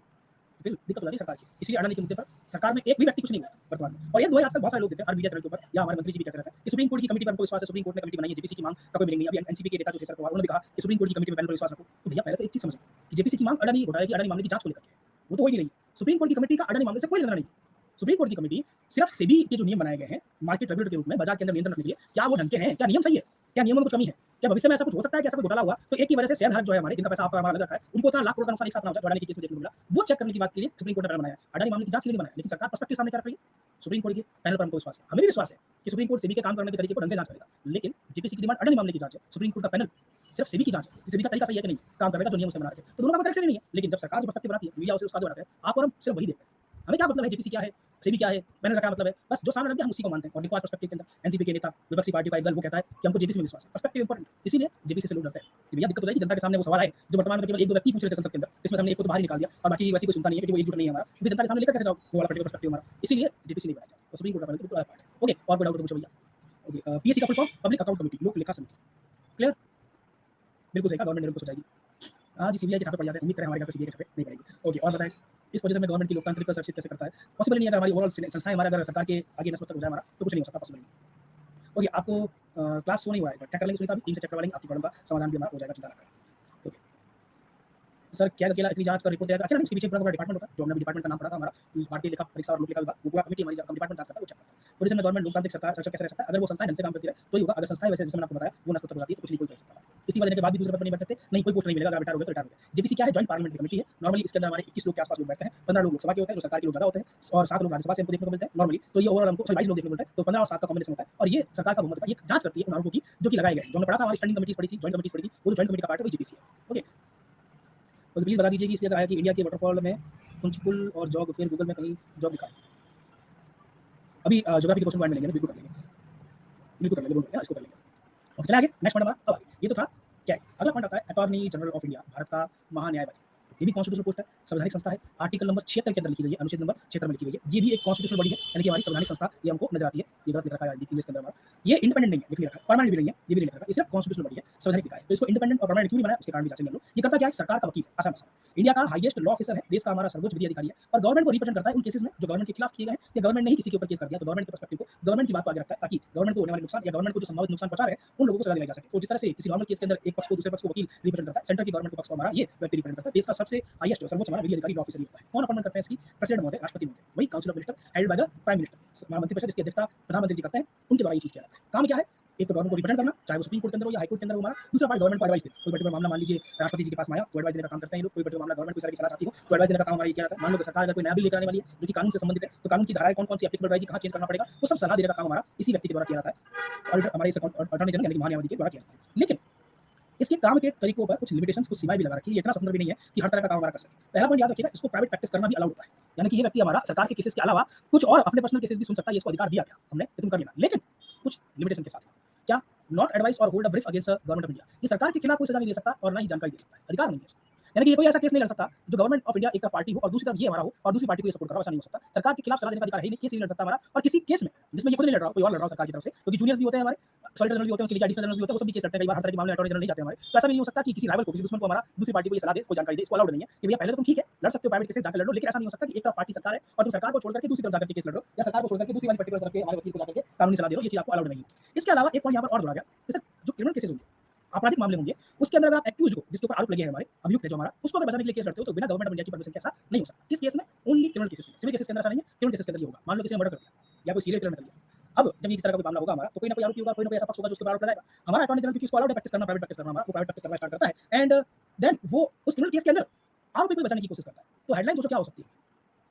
तो फिर दिक्कत हो जाती है सरकार की। इसलिए अडानी के मुद्दे पर सरकार में एक भी व्यक्ति कुछ नहीं बोला वर्तमान में। और ये दो आजकल बहुत सारे लोग देते हैं हर मीडिया चैनल के ऊपर, या हमारे मंत्री जी भी कहते रहते हैं कि सुप्रीम कोर्ट की कमेटी पर हमको विश्वास है, सुप्रीम कोर्ट ने कमेटी बनाई है, जेपीसी की मांग का कोई मीनिंग नहीं है। अभी एनसीपी के नेता जो थे सर पवार, उन्होंने भी कहा कि सुप्रीम कोर्ट की कमेटी में पैनल पर विश्वास रखो। तो भैया पहले तो एक चीज समझो कि जेपीसी की मांग अडानी घोटाले की, अडानी मामले की जांच को लेकर के है, वो तो हो ही नहीं है। सुप्रीम कोर्ट की कमेटी का अडानी मामले से कोई लेना नहीं है। सुप्रीम कोर्ट की कमेटी सिर्फ सेबी के जो नियम बनाए गए हैं मार्केट रेगुलेटर के रूप में, बाजार के अंदर नियंत्रण रखने के लिए, क्या वो ढंग के हैं, क्या नियम सही है, क्या नियमों में कुछ कमी है, क्या भविष्य में ऐसा कुछ हो सकता है कि ऐसा कोई घोटाला हुआ तो एक की वजह से शेयरधारक जो है हमारे, जिनका पैसा आपका हमारा लग रखा है, उनको इतना लाख करोड़ का नुकसान एक साथ ना हो जाए, जो अडानी के केस में देखने को मिला। वो चेक करने की बात के लिए सुप्रीम कोर्ट ने पैनल बनाया। अडानी मामले की जांच के लिए नहीं बनाया, लेकिन सरकार पर्सपेक्टिव सामने क्या रख रही है, सुप्रीम कोर्ट के पैनल पर हमको विश्वास है, हमें भी विश्वास है कि सुप्रीम कोर्ट सेबी के काम करने के तरीके को ढंग से जांच करेगा। लेकिन जेपीसी की डिमांड अडानी मामले की जांच है, सुप्रीम कोर्ट का पैनल सिर्फ सेबी की जांच है, सेबी का तरीका सही है कि नहीं काम करने का, जो नियम उसने बना रखे, तो दोनों का करेक्शन नहीं है। लेकिन जब सरकार जो पर्सपेक्टिव बनाती है, मीडिया उसे उसका जो बनाता है, आप और हम सिर्फ वही देखते हैं। हमें क्या मतलब है जेपीसी क्या है, सेबी क्या है, पैनल का क्या मतलब है, बस जो सामने रख दिया हम उसी को मानते हैं। और देखो आज पर्सपेक्टिव के अंदर एनसीपी के नेता, विपक्षी पार्टी का एक दल, वो कहता है कि हमको जेपीसी में विश्वास है, पर्सपेक्टिव इंपॉर्टेंट है। इसीलिए जेपीसी से लोग डरते हैं कि भैया दिक्कत हो जाएगी, जनता के सामने वो सवाल आए जो वर्तमान में केवल एक दो व्यक्ति पूछ रहे थे संसद के अंदर, इसमें से हमने एक को तो बाहर ही निकाल दिया और बाकी वैसी कोई सुनता नहीं है, क्योंकि वो एकजुट नहीं है हमारा, क्योंकि जनता के सामने लेकर कैसे जाओ वो वाला पर्टिकुलर पर्सपेक्टिव हमारा। इसीलिए जेपीसी नहीं बनाया जाता, तो सुप्रीम कोर्ट का पैनल बिल्कुल अलग पार्ट है। ओके, और कोई डाउट तो पूछो भैया। ओके, पीएससी का full form public account committee, लोक लेखा समिति। क्लियर, बिल्कुल सही कहा, गवर्नमेंट को सोचाएगी। हाँ जी, सीबीआई के छापे पड़ जाते हैं, उम्मीद करें हमारे घर पे सीबीआई के छापे नहीं पड़ेंगे। ओके, और बताएं इस पोजीशन में गवर्नमेंट की लोकतांत्रिक सुरक्षित कैसे करता है? पॉसिबल नहीं है। अगर हमारी ओवरऑल संस्थाएं हमारे अगर सरकार के आगे नस्बत तक हो जाए हमारा, तो कुछ नहीं हो सकता, पॉसिबल नहीं। ओके, आपको क्लास शो नहीं हुआ है, चेक कर लेंगे सुनीता, अभी 3 से चेक करवा लेंगे, आपकी प्रॉब्लम का समाधान भी हमारा हो जाएगा, चिंता ना करें। ओके, सर क्या अकेला इतनी जाँच कर रिपोर्ट तैयार अकेला नहीं, उसके पीछे पूरा डिपार्टमेंट होता है, जो हमने डिपार्टमेंट का नाम पढ़ा था हमारा, भारतीय लेखा परीक्षा और लोक लेखा विभाग, वो पूरा कमेटी हमारी डिपार्टमेंट जाँच करता है, वो चेक करता है। तो जैसे गवर्नमेंट लोकतांत्रिक सरकार संरक्षक कैसे रह सकता है, अगर वो संस्थाएँ ढंग से काम करती रहे तो ही होगा, अगर संस्थाएँ वैसे जैसे मैंने आपको बताया वो नस पत्थर हो जाती है तो कुछ नहीं कोई कह सकता। इस्तीफा देने के बाद भी दूसरे पद पर नहीं बैठ सकते, नहीं कोई पोस्ट नहीं मिलेगा, अगर रिटायर हो गए तो रिटायर हो गए। जेपीसी क्या है, जॉइंट पार्लियामेंट्री कमेटी है, नॉर्मली इसके अंदर हमारे 21 लोग के आस-पास लोग बैठते हैं, 15 लोग लोकसभा के होते हैं, जो सरकार के लोग ज़्यादा होते हैं और 7 लोग राज्यसभा से हमको देखने को मिलते हैं नॉर्मली, तो ये ओवरऑल हमको सॉरी 22 लोग देखने को मिलते हैं, तो 15 और 7 का कॉम्बिनेशन होता है और ये सरकार का बहुमत होता है, ये जाँच करती है उन आरोपों की जो कि लगाए गए हैं। जो हमने पढ़ा था हमारी स्टैंडिंग कमिटीज़ पढ़ी थी, जॉइंट कमिटीज़ पढ़ी थी, वो जो जॉइंट कमिटी का पार्ट है वही जेपीसी है। ओके, तो प्लीज़ बता दीजिए कि इसके अंदर आया कि इंडिया के वाटरफॉल में कुंचिकुल और जॉग फिर गूगल में कहीं जॉब लिखा है। अभी ज्योग्राफी के क्वेश्चन पॉइंट में लेंगे ना, बिल्कुल कर लेंगे, बिल्कुल कर लेंगे, बोलो, है ना, इसको कर लेंगे। ओके, चलिए आगे नेक्स्ट पॉइंट हमारा अब आगे। ये तो था क्या है? अगला पॉइंट आता है attorney general of India, Bharat का महान्यायवादी। ये भी कॉन्स्टिट्यूशनल पोस्ट है, संवैधानिक संस्था है, आर्टिकल नंबर 76 के अंदर लिखी गई है, अनुच्छेद नंबर 76 में लिखी गई है। ये भी एक कॉन्स्टिट्यूशनल बॉडी है, यानी कि हमारी संवैधानिक संस्था, ये हमको नजर आती है। ये गलत लिख रखा है इंग्लिश के अंदर हमारा। ये इंडिपेंडेंट नहीं है, लिख लिया रखा है, परमानेंट भी नहीं है, ये भी नहीं लिख रखा है। ये सिर्फ कॉन्स्टिट्यूशनल बॉडी है, संवैधानिक निकाय है। तो इसको इंडिपेंडेंट और परमानेंट क्यों नहीं बनाया, उसके कारण भी जांचेंगे हम लोग। ये करता क्या है, सरकार का वकील, आसान आसान। इंडिया का हाईएस्ट लॉ ऑफिसर है, देश का हमारा सर्वोच्च विधि अधिकारी है और गवर्नमेंट को रिप्रेजेंट करता है उन केसेस में जो गवर्नमेंट के खिलाफ किए गए हैं या गवर्नमेंट ने ही किसी के ऊपर केस कर दिया, तो गवर्नमेंट के पर्सपेक्टिव को, गवर्नमेंट की बात को आगे रखता है ताकि गवर्नमेंट को होने वाले नुकसान या गवर्नमेंट को जो संभावित नुकसान पहुंचा रहे हैं उन लोगों को सजा दिलाई जा सके। तो जिस तरह से किसी नॉर्मल केस के अंदर एक पक्ष को दूसरे पक्ष को वकील रिप्रेजेंट करता है, सेंटर की गवर्नमेंट के पक्ष को हमारा ये व्यक्ति रिप्रेजेंट करता है। देश का सबसे हाईएस्ट सर्वोच्च हमारा विधि अधिकारी लॉ ऑफिसर ही होता है। कौन अपॉइंटमेंट करते हैं इसकी, प्रेसिडेंट होते हैं, राष्ट्रपति होते हैं, वही council of minister held by the prime minister, मंत्रिपरिषद जिसकी अध्यक्षता प्रधानमंत्री जी करते हैं, उनके द्वारा ये चीज किया जाता है। काम क्या है, एक तो गवर्नमेंट को रिप्रेजेंट करना, चाहे वो सुप्रीम कोर्ट के अंदर हो या हाई कोर्ट के अंदर हो हमारा, दूसरा पार्ट गवर्नमेंट को एडवाइस देना। कोई पर्टिकुलर मामला मान लीजिए राष्ट्रपति जी के पास में आया, तो एडवाइस देने का काम करते हैं ये लोग। कोई पर्टिकुलर मामला गवर्नमेंट को सारी सलाह चाहती हो तो एडवाइस देने का काम हमारा ये किया जाता है। मान लो कि सरकार अगर कोई नया बिल लेकर आने वाली है जो कि कानून से संबंधित है, तो कानून की धाराएं कौन-कौन सी एप्लीकेबल रहेगी, कहाँ चेंज करना पड़ेगा, वो सब सलाह देने का काम हमारा इसी व्यक्ति के द्वारा किया जाता है। ऑडिटर हमारे इस अटॉर्नी जनरल यानी कि महान्यायवादी के द्वारा किया जाता है। लेकिन इसके काम के तरीकों पर कुछ लिमिटेशंस, कुछ सीमाएं भी लगा रखी है। ये इतना स्वतंत्र भी नहीं है कि हर तरह का काम हमारा कर सके। पहला पॉइंट याद रखिएगा, इसको प्राइवेट प्रैक्टिस करना भी अलाउड होता है। यानी कि ये व्यक्ति हमारा सरकार के केसेस के अलावा कुछ और अपने पर्सनल केसेस भी सुन सकता है, ये इसको अधिकार दिया गया हमने कि तुम कर लेना, लेकिन कुछ लिमिटेशन के साथ। क्या, नॉट एडवाइस और hold a brief against government of India. ये सरकार के खिलाफ कोई सजा नहीं दे सकता और ना ही जानकारी दे सकता है, अधिकार नहीं है इसको। यानी कि ये कोई ऐसा केस नहीं लड़ सकता जो गवर्नमेंट ऑफ इंडिया एक तरफ पार्टी हो और दूसरी तरफ ये हमारा हो और दूसरी पार्टी को ये सपोर्ट कर रहा हो, ऐसा नहीं हो सकता। सरकार के खिलाफ सलाह देने का अधिकार है ही नहीं, केस नहीं लड़ सकता हमारा। और किसी केस में जिसमें ये खुद नहीं लड़ रहा हो, कोई और लड़ रहा हो सरकार की तरफ से, क्योंकि जूनियर्स भी होते हैं हमारे, सॉलिसिटर जनरल भी होते हैं, उनके नीचे एडिशनल जनरल भी होते हैं, वो सब भी केस लड़ते हैं। कई बार हर तरह के मामले अटॉर्नी जनरल नहीं जाते हमारे, तो ऐसा भी नहीं हो सकता कि किसी राइवल को, किसी दुश्मन को हमारा दूसरी पार्टी को ये सलाह दे, इसको जानकारी दे, इसको अलाउड नहीं है कि भैया पहले तो तुम ठीक है लड़ सकते हो प्राइवेट केसेस जाकर लड़ लो, लेकिन ऐसा नहीं हो सकता कि एक तरफ पार्टी सरकार है और तुम सरकार को छोड़ करके दूसरी तरफ जाकर के केस लड़ रहे हो या सरकार को छोड़ करके दूसरी वाली पर्टिकुलर तरफ के हमारे वकील को जाकर के कानूनी सलाह दे रहे हो, ये चीज आपको अलाउड नहीं है। इसके अलावा एक पॉइंट यहाँ पर और जोड़ा गया, जैसे जो क्रिमिनल केसेस होंगे, आपराधिक मामले होंगे, उसके अंदर अगर आप एक्यूज्ड को, जिसके ऊपर आरोप लगे हैं हमारे, अभियुक्त है जो हमारा, उसको अगर बचाने के लिए केस लड़ते हो तो बिना गवर्नमेंट ऑफ इंडिया की परमिशन के ऐसा नहीं हो सकता। किस केस में, ओनली क्रिमिनल केसेस में, सिविल केसेस के अंदर ऐसा नहीं है, क्रिमिनल केसेस के अंदर ये होगा। मान लो किसी ने मर्डर कर दिया या कोई सीरियल किलर ने कर दिया, अब जब इस तरह का कोई मामला होगा हमारा, तो कोई ना कोई आरोपी होगा, कोई ना कोई ऐसा पक्ष होगा जो उसके ऊपर आरोप लगाएगा। हमारा अटॉर्नी जनरल क्योंकि इसको अलाउड है प्रैक्टिस करना, प्राइवेट प्रैक्टिस करना, हमारा वो प्राइवेट प्रैक्टिस करना स्टार्ट करता है एंड देन वो उस क्रिमिनल केस के अंदर आरोपी को बचाने की कोशिश करता है। तो हेडलाइन सोचो क्या हो सकती है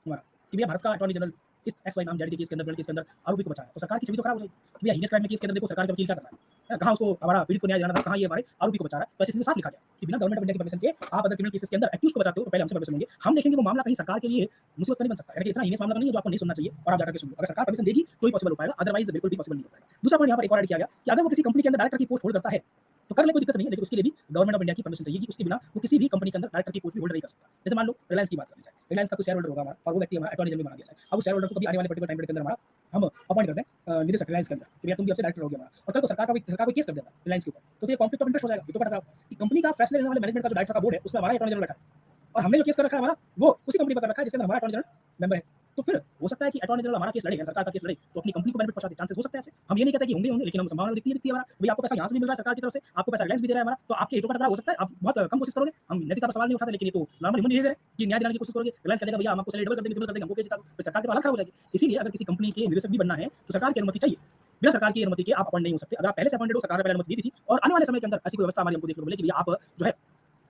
हमारा कि भैया भारत का अटॉर्नी जनरल इस एक्स वाई नाम जेड के केस के अंदर, केस के अंदर आरोपी को बचाया, तो सरकार की छवि तो खराब हो जाएगी। भैया हीनियस क्राइम में केस के अंदर देखो सरकार का वकील क्या कर रहा है, कहाँ उसको हमारा पीड़ित को न्याय दिलाना था, कहाँ ये हमारे आरोपी को बचा रहा है। तो इसमें साफ लिखा गया कि बिना गवर्नमेंट ऑफ इंडिया की परमिशन के आप अगर क्रिमिनल केसेस के अंदर एक्यूज को बचाते हो तो पहले हमसे परमिशन लेंगे, हम देखेंगे वो मामला कहीं सरकार के लिए मुसीबत तो नहीं बन सकता। यानी कि इतना हीनियस मामला तो नहीं है जो आपको नहीं सुनना चाहिए और आप जाकर के सुन लो। अगर सरकार परमिशन देगी तो ही पॉसिबल हो पाएगा, अदरवाइज बिल्कुल भी पॉसिबल नहीं हो पाएगा। दूसरा पॉइंट यहाँ पर एक और ऐड किया गया कि अगर वो किसी कंपनी के अंदर डायरेक्टर की पोस्ट होल्ड करता है तो कर ले, कोई दिक्कत नहीं है, लेकिन उसके लिए भी गवर्नमेंट ऑफ इंडिया की परमिशन चाहिए कि उसके बिना वो किसी भी कंपनी के अंदर डायरेक्टर की पोस्ट भी होल्ड नहीं कर सकता। जैसे मान लो रिलायंस की बात कर ली जाए, रिलायंस का कोई शेयर होल्डर होगा हमारा और वो व्यक्ति हमारा अटॉर्नी जनरल बना दिया जाए। अब उस शेयर होल्डर को कभी आने वाले पर्टिकुलर टाइम पीरियड के अंदर हमारा हम अपॉइंट करते हैं निदेशक रिलायंस के अंदर कि भैया तुम भी अब से डायरेक्टर हो गया हमारा, और कल को सरकार कोई केस कर देता है रिलायंस के ऊपर, तो ये कॉन्फ्लिक्ट ऑफ इंटरेस्ट हो जाएगा। ये तो पता कि कंपनी का फैसले लेने वाले मैनेजमेंट का जो डायरेक्टर का बोर्ड है उसमें हमारा अटॉर्नी जनरल बैठा है और हमने जो केस कर रखा है हमारा वो उसी कंपनी पर कर रखा है जिसके अंदर हमारा अटॉर्नी जनरल मेंबर है। तो फिर हो सकता है कि अटॉर्नी जनरल हमारा केस लड़े, सरकार का केस लड़े, तो अपनी कंपनी को बेनिफिट पहुंचा दे, चांसेस हो सकते हैं ऐसे। हम ये नहीं कहते कि होंगे, लेकिन हम संभावना दिखती है हमारा, भैया आपको पैसा यहाँ से भी मिल रहा है सरकार की तरफ से, आपको पैसा रिलायंस भी दे रहा है हमारा, तो आपके हितों का टकराव हो सकता है। आप बहुत कम कोशिश करोगे, हम नैतिकता पर सवाल नहीं उठाते, लेकिन ये तो नॉर्मल ह्यूमन बिहेवियर है कि न्याय दिलाने की कोशिश करोगे, रिलायंस कह देगा भैया हम आपको सैलरी डबल कर देंगे, ट्रिपल कर देंगे, हमको केस जिता दो, तो सरकार की तो हालत खराब हो जाएगी। इसीलिए अगर किसी कंपनी के निदेशक भी बनना है तो सरकार की अनुमति चाहिए, बिना सरकार की अनुमति के आप अपॉइंट नहीं हो सकते। अगर आप पहले से अपॉइंटेड हो, सरकार ने पहले अनुमति दी थी और आने वाले समय के अंदर ऐसी कोई व्यवस्था हमारी हमको देखने को मिले कि भैया आप जो है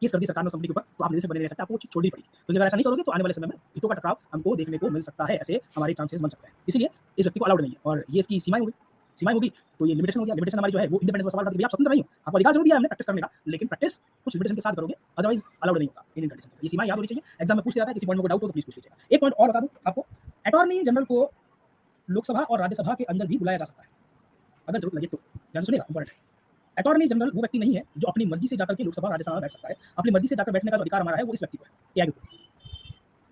केस कर दी सरकार ने उस कंपनी के ऊपर, तो आप निदेशक बने रह सकते हैं, आपको वो चीज़ छोड़नी पड़ेगी। तो अगर ऐसा नहीं करोगे तो आने वाले समय में हितों का टकराव हमको देखने को मिल सकता है, ऐसे हमारे चांसेस बन सकते हैं। इसीलिए इस व्यक्ति को अलाउड नहीं है और ये इसकी सीमाएं होगी तो ये लिमिटेशन हो गया। लिमिटेशन हमारी जो है वो इंडिपेंडेंस का सवाल उठाती है, आप स्वतंत्र नहीं हो, आपको अधिकार जरूर दिया है हमने प्रैक्टिस करने का, लेकिन प्रैक्टिस कुछ लिमिटेशन के साथ करोगे, अदरवाइज अलाउड नहीं होगा इंडियन कंडीशन। ये सीमा याद होनी चाहिए, एग्जाम में पूछ लिया था, किसी पॉइंट में कोई डाउट हो तो प्लीज पूछ लीजिएगा। एक पॉइंट और बता दूं आपको, अटॉर्नी जनरल को लोकसभा और राज्यसभा के अंदर भी बुलाया जा सकता है अगर जरूरत लगे तो। ध्यान से सुनिएगा, इंपॉर्टेंट है। अटॉर्नी जनरल वो व्यक्ति नहीं है जो अपनी मर्जी से जाकर के लोकसभा राज्यसभा में बैठ सकता है। अपनी मर्जी से जाकर बैठने का जो अधिकार हमारा है वो इस व्यक्ति को है, त्यागी को।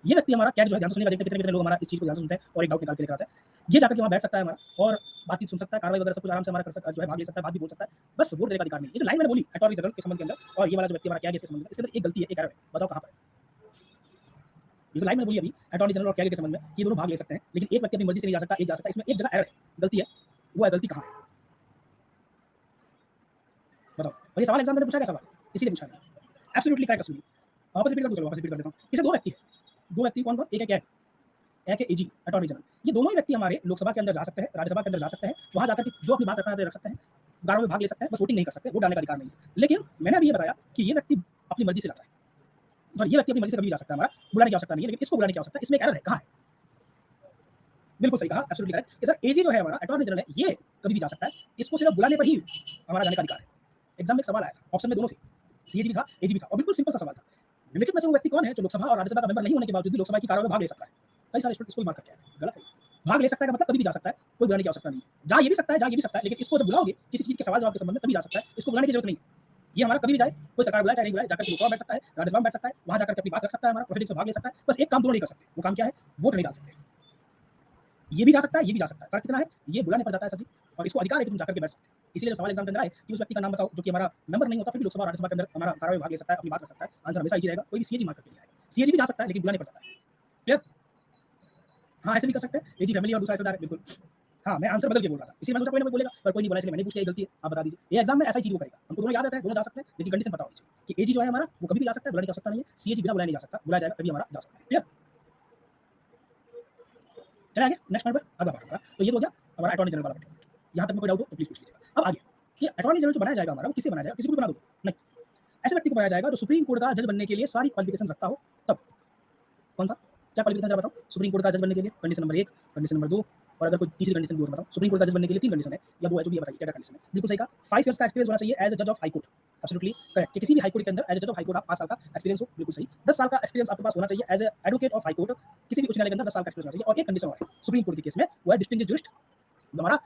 ये व्यक्ति हमारा क्या जो है, ध्यान से सुनिएगा, देखते कितने लोग हमारा इस चीज को ध्यान से सुनते हैं और एक डाउट निकाल के लेकर आते हैं। ये जाकर के वहां बैठ सकता है हमारा और बातचीत सुन सकता है, कार्रवाई वगैरह सब कुछ आराम से हमारा कर सकता है, जो है भाग ले सकता है, बात भी बोल सकता है, बस वोट देने का अधिकार नहीं है। ये जो लाइन मैंने बोली अटॉर्नी जनरल के संबंध के अंदर और ये वाला जो व्यक्ति हमारा क्या इसके संबंध में, इसके अंदर एक गलती है, एक एरर है, बताओ कहां पर है? ये जो लाइन मैंने बोली अभी अटॉर्नी जनरल और कैग के संबंध में, ये दोनों भाग ले सकते हैं, लेकिन एक व्यक्ति अपनी मर्जी से नहीं जा सकता, एक जा सकता है। इसमें एक जगह एरर है, गलती है, वो है गलती कहां है बताओ। और ये सवाल एग्जाम में पूछा गया सवाल, इसीलिए पूछा गया। Absolutely correct Ashwini. वापस रिपीट कर दूँ, चलो वापस रिपीट कर देता हूँ। जैसे 2 व्यक्ति हैं, 2 व्यक्ति कौन-कौन? एक है एजी, अटॉर्नी जनरल। ये दोनों ही व्यक्ति हमारे लोकसभा के अंदर जा सकते हैं, राज्यसभा के अंदर जा सकते हैं, वहाँ जाकर के जो अपनी बात रखना है रख सकते हैं, गारों में भाग ले सकते हैं, बस वोटिंग नहीं कर सकते, वोट डालने का अधिकार नहीं है। लेकिन मैंने अभी ये बताया कि ये व्यक्ति अपनी मर्ज़ी से जाता है। सॉरी, ये व्यक्ति अपनी मर्ज़ी से कभी भी जा सकता है हमारा, बुलाने की आवश्यकता नहीं है, लेकिन इसको बुलाने की आवश्यकता है, इसमें एक एरर है, कहाँ है? बिल्कुल सही कहा, एब्सोल्यूटली करेक्ट कि सर एजी जो है हमारा अटॉर्नी जनरल है, ये कभी भी जा सकता है, इसको सिर्फ बुलाने पर ही हमारा जाने का अधिकार है। एग्ज़ाम में एक सवाल आया था, ऑप्शन में दोनों थे, सीएजी भी था, एजी भी था और बिल्कुल सिंपल सा सवाल था। निम्नलिखित में से वो व्यक्ति कौन है जो लोकसभा और राज्यसभा का मेंबर नहीं होने के बावजूद भी लोकसभा की कार्रवाई में भाग ले सकता है? कई सारे स्टूडेंट इसको भी मार्क करके आए थे, गलत है। भाग ले सकता है का मतलब कभी भी जा सकता है, कोई बुलाने की आवश्यकता नहीं है। जा ये भी सकता है, जा ये भी सकता है, लेकिन इसको जब बुलाओगे किसी चीज़ के सवाल-जवाब के संबंध में तभी जा सकता है, इसको बुलाने की ज़रूरत नहीं है। ये हमारा कभी भी जाए, कोई सरकार बुलाए चाहे नहीं बुलाए, जाकर के लोकसभा में बैठ सकता है, राज्यसभा में बैठ सकता है, वहाँ जाकर के अपनी बात रख सकता है, हमारा प्रोसीडिंग्स में भाग ले सकता है। बस एक काम दोनों नहीं कर सकते, वो काम क्या है? वोट नहीं डाल सकते। ये भी जा सकता है, ये भी जा सकता है। फ़र्क कितना है? ये बुलाने पर जाता है सर जी और इसको अधिकार है कि तुम जाकर के बैठ सकते हो। इसीलिए जब सवाल एग्ज़ाम के अंदर आए कि उस व्यक्ति का नाम बताओ जो कि हमारा मेंबर नहीं होता फिर भी लोकसभा और राज्यसभा के अंदर हमारा कार्रवाई में भाग ले सकता है, अपनी बात रख सकता है। आंसर हमेशा ईज़ी रहेगा, कोई भी सीएजी मार्क करके नहीं आएगा। सीएजी भी जा सकता है लेकिन बुलाने पर जाता है। क्लियर? हाँ, ऐसे भी कर सकते हैं। एजी फैमिली और दूसरा रिश्तेदार है, बिल्कुल। हाँ, मैं आंसर बदल के बोल रहा था। इसीलिए मैं सोचा कोई ना कोई बोलेगा, पर कोई नहीं बोला इसलिए मैंने पूछ लिया, ये गलती है, आप बता दीजिए। ये एग्ज़ाम में ऐसा ही चीज़ वो करेगा। हमको दोनों याद रहता है, दोनों जा सकते हैं, लेकिन कंडीशन पता होनी चाहिए कि एजी जो है हमारा, वो कभी भी जा सकता है, बुलाने की आवश्यकता नहीं है। सीएजी बिना बुलाए नहीं जा सकता, बुलाया जाएगा तभी हमारा जा सकता है। क्लियर? चलें आगे नेक्स्ट पॉइंट पर, अगला पार्ट हमारा। तो ये तो हो गया हमारा अटॉर्नी जनरल वाला पार्ट। यहाँ तक में कोई डाउट हो तो प्लीज़ पूछ लीजिएगा। अब आगे कि अटॉर्नी जनरल जो बनाया जाएगा हमारा, वो किसे बनाया जाएगा? किसी को भी बना दोगे? नहीं। ऐसे व्यक्ति को बनाया जाएगा जो सुप्रीम कोर्ट का जज बनने के लिए सारी क्वालिफ़िकेशन रखता हो तब। कौन-सा? क्या क्वालिफ़िकेशन ज़रा बताओ? सुप्रीम कोर्ट का जज बनने के लिए कंडीशन नंबर 1, कंडीशन नंबर 2 और अगर कोई तीसरी कंडीशन भी हो तो बताओ। सुप्रीम कोर्ट का जज बनने के लिए 3 कंडीशन है या 2 है, जो भी है बताइए क्या-क्या कंडीशन है? बिल्कुल सही कहा, 5 इयर्स का एक्सपीरियंस होना चाहिए एज़ अ जज of high court. Absolutely correct कि किसी भी हाई कोर्ट के अंदर एज़ अ जज ऑफ हाई कोर्ट आप 5 साल का एक्सपीरियंस हो, बिल्कुल सही। 10 साल का एक्सपीरियंस आपके पास होना चाहिए as a advocate of high court. किसी भी उच्च न्यायालय के अंदर 10 साल का एक्सपीरियंस होना चाहिए और एक कंडीशन और है सुप्रीम कोर्ट के केस में, वो है डिस्टिंग्विश्ड जूरिस्ट, हमारा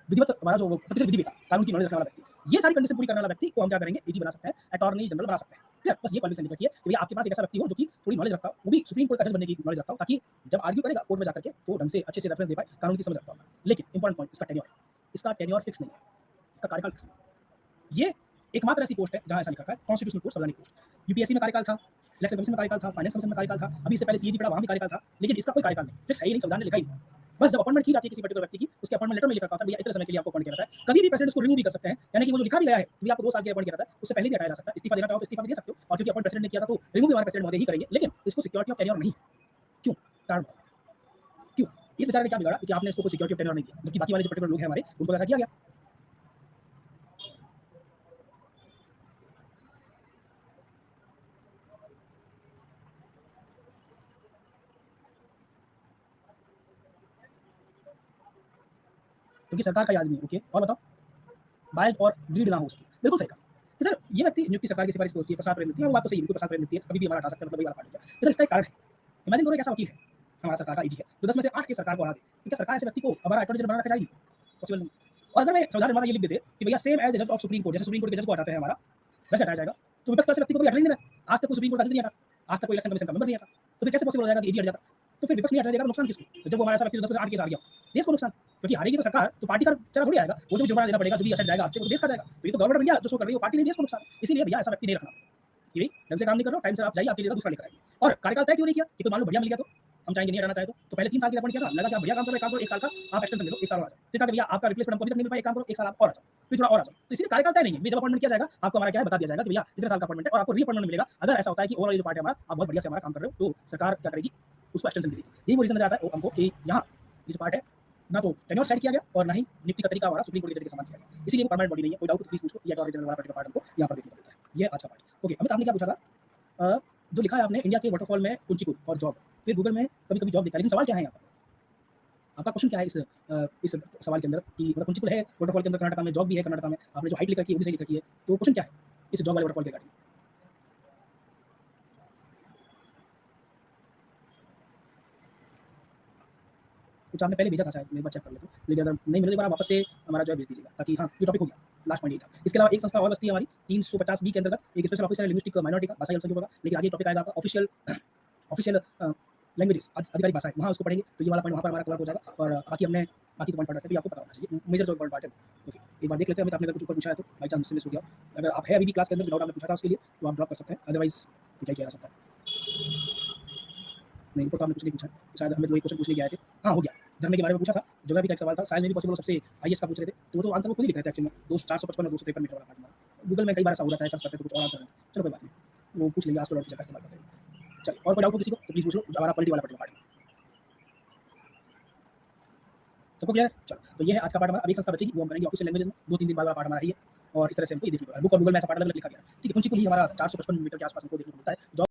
विधिवत हमारा जो प्रतिष्ठित विधिवेता, कानून की नॉलेज रखने वाला व्यक्ति। ये सारी कंडीशन पूरी करने वाला व्यक्ति को हम क्या करेंगे? एजी बना सकते हैं, अटॉर्नी जनरल बना सकते हैं। क्लियर? बस ये क्वालिफ़िकेशन लिख रखिए कि भैया आपके पास एक ऐसा व्यक्ति हो जो कि थोड़ी नॉलेज रखता हो, वो भी सुप्रीम कोर्ट का जज बनने की नॉलेज रखता हो, ताकि जब आर्ग्यू करेगा कोर्ट में जाकर के तो ढंग से अच्छे से रेफरेंस दे पाए, कानून की समझ रखता हो। लेकिन इंपॉर्टेंट पॉइंट इसका टेन्योर फिक्स नहीं है, इसका कार्यकाल फिक्स नहीं है। ये एकमात्र ऐसी पोस्ट है जहाँ ऐसा लिखा है कॉन्स्टिट्यूशनल कोर्ट संवैधानिक पोस्ट। यूपीएससी में कार्यकाल था, इलेक्शन कमीशन में कार्यकाल था, फाइनेंस कमीशन में कार्यकाल था, अभी इससे पहले सीएजी पड़ा वहाँ भी कार्यकाल था, लेकिन इसका कोई कार्यकाल नहीं, फिक्स है ही नहीं, संविधान ने लिखा ही नहीं। बस जब अपॉइंटमेंट की जाती है किसी पर्टिकुलर व्यक्ति की, उसके अपॉइंटमेंट लेटर में लिखा होता है भैया इतने समय के लिए आपको अपॉइंट किया जाता है। कभी भी प्रेसिडेंट उसको रिमूव भी कर सकते हैं, यानी कि वो जो लिखा भी गया है कि आपको 2 साल के लिए अपॉइंट किया जाता है, उससे पहले भी हटाया जा सकता है। इस्तीफा देना चाहो तो इस्तीफा भी दे सकते हो और क्योंकि अपॉइंट प्रेसिडेंट ने किया था तो रिमूव भी हमारे प्रेसिडेंट महोदय ही करेंगे, लेकिन इसको सिक्योरिटी ऑफ टेन्योर नहीं है। क्यों? कारण बताओ? क्यों? इस बेचारे ने क्या बिगाड़ा कि आपने इसको कोई सिक्योरिटी ऑफ टेन्योर नहीं दिया, जबकि बाकी वाले जो पर्टिकुलर लोग हैं हमारे, उनको ऐसा किया गया। क्योंकि सरकार का ही आदमी है, ओके और बताओ? बायस्ड और ग्रीड ना हो सके। बिल्कुल सही कहा। कि सर ये व्यक्ति नियुक्ति सरकार की सिफारिश पे होती है, प्रसाद प्रेम मिलती है, वो बात तो सही है, बिल्कुल प्रसाद प्रेम मिलती है, कभी भी हमारा हटा सकते हैं, मतलब वही वाला पार्ट हो गया। तो सर इसका एक कारण है। इमेजिन करो एक ऐसा वकील है, हमारा सरकार का ईजी है, जो 10 में से 8 केस सरकार को हरा दे। तो क्या सरकार ऐसे व्यक्ति को हमारा अटॉर्नी जनरल बनाना चाहेगी? पॉसिबल नहीं। और अगर मैं संविधान निर्माता ये लिख देते कि भैया सेम एज़ जज ऑफ सुप्रीम कोर्ट, जैसे सुप्रीम कोर्ट के जज को हटाते हैं हमारा, वैसे हटाया जाएगा। तो विपक्ष का ऐसे व्यक्ति को भी हटाना ही नहीं रहता। आज तक कोई सुप्रीम कोर्ट का जज नहीं हटा, आज तक कोई इलेक्शन कमीशन का मेंबर नहीं हटा। तो फिर कैसे पॉसिबल हो जाएगा कि ईजी हट जाता? तो फिर विपक्ष नहीं हटाने देगा तो नुकसान किसको? तो जब वो हमारा ऐसा व्यक्ति जो 10 में से 8 केस हार गया, देश को नुकसान। क्योंकि हारेगी तो सरकार, तो पार्टी का चेहरा थोड़ी आएगा। वो जो भी जुर्माना देना पड़ेगा, जो भी असेट जाएगा आपसे, वो तो देश का जाएगा। तो ये तो गवर्नमेंट ऑफ इंडिया जो शो कर रही है, वो पार्टी नहीं, देश को नुकसान। इसीलिए भैया ऐसा व्यक्ति नहीं रखना। कि भई ढंग से काम नहीं कर रहे हो, टाइम से आप जाइए, आपकी जगह दूसरा लेकर आएँगे। और कार्यकाल तय क्यों नहीं किया? कि कोई मान लो बढ़िया मिल गया तो? हम चाहेंगे नहीं हटाना चाहे तो पहले 3 साल के लिए अपॉइंट किया था, लगा कि आप बढ़िया काम कर रहे हैं, 1 काम करो 1 साल का आप एक्सटेंशन ले लो, 1 साल और आ जाओ। फिर कहा कि भैया आपका रिप्लेसमेंट हमको अभी तक नहीं मिल पाया, 1 काम करो 1 साल आप और आ जाओ, फिर थोड़ा और आ जाओ। तो इसीलिए कार्यकाल तय नहीं है। जब अपॉइंटमेंट किया जाएगा, आपको हमारा क्या है बता दिया जाएगा कि भैया इतने साल का अपॉइंटमेंट है और आपको री-अपॉइंटमेंट मिलेगा। अगर ऐसा होता है कि ओवरऑल ये जो पार्ट है हमारा, आप बहुत बढ़िया से हमारा काम कर रहे हो, तो सरकार क्या करेगी? उसको एक्सटेंशन भी देगी। यही वो रीज़न नज़र आता है हमको कि यहाँ ये जो पार्ट है, ना तो टेन्योर सेट किया गया और ना ही नियुक्ति का तरीका हमारा सुप्रीम कोर्ट के जज के समान किया गया। इसीलिए वो परमानेंट बॉडी नहीं है। कोई डाउट हो तो प्लीज़ पूछो, ये अटॉर्नी जनरल वाला पर्टिकुलर पार्ट हमको यहाँ पर देखने को मिलता है। ये आज का पार्ट। ओके, अमित आपने क्या पूछा था? जो लिखा है आपने इंडिया के वाटरफॉल में कुंचिकुल और जॉब, फिर गूगल में कभी-कभी जॉब दिखता है, लेकिन सवाल क्या है यहाँ पर? आपका क्वेश्चन क्या है इस सवाल के अंदर कि मतलब कुंचिकुल है वाटरफॉल के अंदर, कर्नाटका में जॉब भी है, कर्नाटका में आपने जो हाइट लिख रखी है वो भी सही लिख रखी है, तो क्वेश्चन क्या है इस जॉब वाले वाटरफॉल के रिगार्डिंग? कुछ आपने पहले भेजा था शायद, मैं एक बार चेक कर लेता हूँ, लेकिन अगर नहीं मिले तो आप वापस से हमारा जो है भेज दीजिएगा, ताकि हाँ, ये टॉपिक हो गया, लास्ट पॉइंट यही था। इसके अलावा एक संस्था और बचती है हमारी 350 बी के अंतर्गत, एक स्पेशल ऑफिसर है लिंग्विस्टिक माइनॉरिटी का, भाषाई अल्पसंख्यकों का, लेकिन आगे टॉपिक आएगा आपका ऑफिशियल ऑफिशियल लैंग्वेजेस आधिकारिक भाषाएँ, वहाँ उसको पढ़ेंगे, तो ये वाला पॉइंट वहाँ पर हमारा कवर हो जाएगा और बाकी तो पॉइंट पढ़ रखे हैं, तो ये आपको पता होना चाहिए, मेजर जो पॉइंट है। ओके, एक बार देख लेते हैं अमित, आपने अगर कुछ ऊपर पूछा है तो बाई चांस मुझसे मिस हो गया हो। अगर आप है अभी भी क्लास के अंदर, जो डाउट आपने पूछा था उसके लिए, तो आप ड्रॉप कर सकते हैं, अदरवाइज़ क्या किया जा सकता है। नहीं, ऊपर तो आपने कुछ नहीं पूछा, शायद हमें वही क्वेश्चन पूछने के आए थे। हाँ, हो गया, झरने के बारे में पूछा था, ज्योग्राफी का एक सवाल था, साइंस में भी पॉसिबल सबसे हाईएस्ट का पूछ रहे थे, तो वो तो आंसर वो खुद ही लिख रहे थे एक्चुअली में, 455 और 253 मीटर वाला पार्ट हमारा। गूगल में कई बार ऐसा हो जाता है, सर्च करते हैं तो कुछ और आंसर आता है। चलो कोई बात नहीं। वो पूछ लेंगे आस्ट्रोलॉजी फीचर का इस्तेमाल करते हुए। चलिए और कोई डाउट हो किसी को तो प्लीज़ पूछ लो, अगर आप पॉलिटी वाला पढ़ना पार्ट में। सबको क्लियर है? चलो, तो ये है आज का पार्ट हमारा। अब एक संस्था बचेगी, वो हम करेंगे ऑफिशियल लैंग्वेजेज़ में, 2-3 दिन बाद वाला पार्ट हमारा यही है और इस तरह से हमको ये देखना पड़ेगा। बुक और गूगल में ऐसा पार्ट अलग-अलग लिखा गया है। ठीक है, कुछ ही को ही हमारा 455 मीटर के आस-पास हमको देखने को मिलता है। जॉब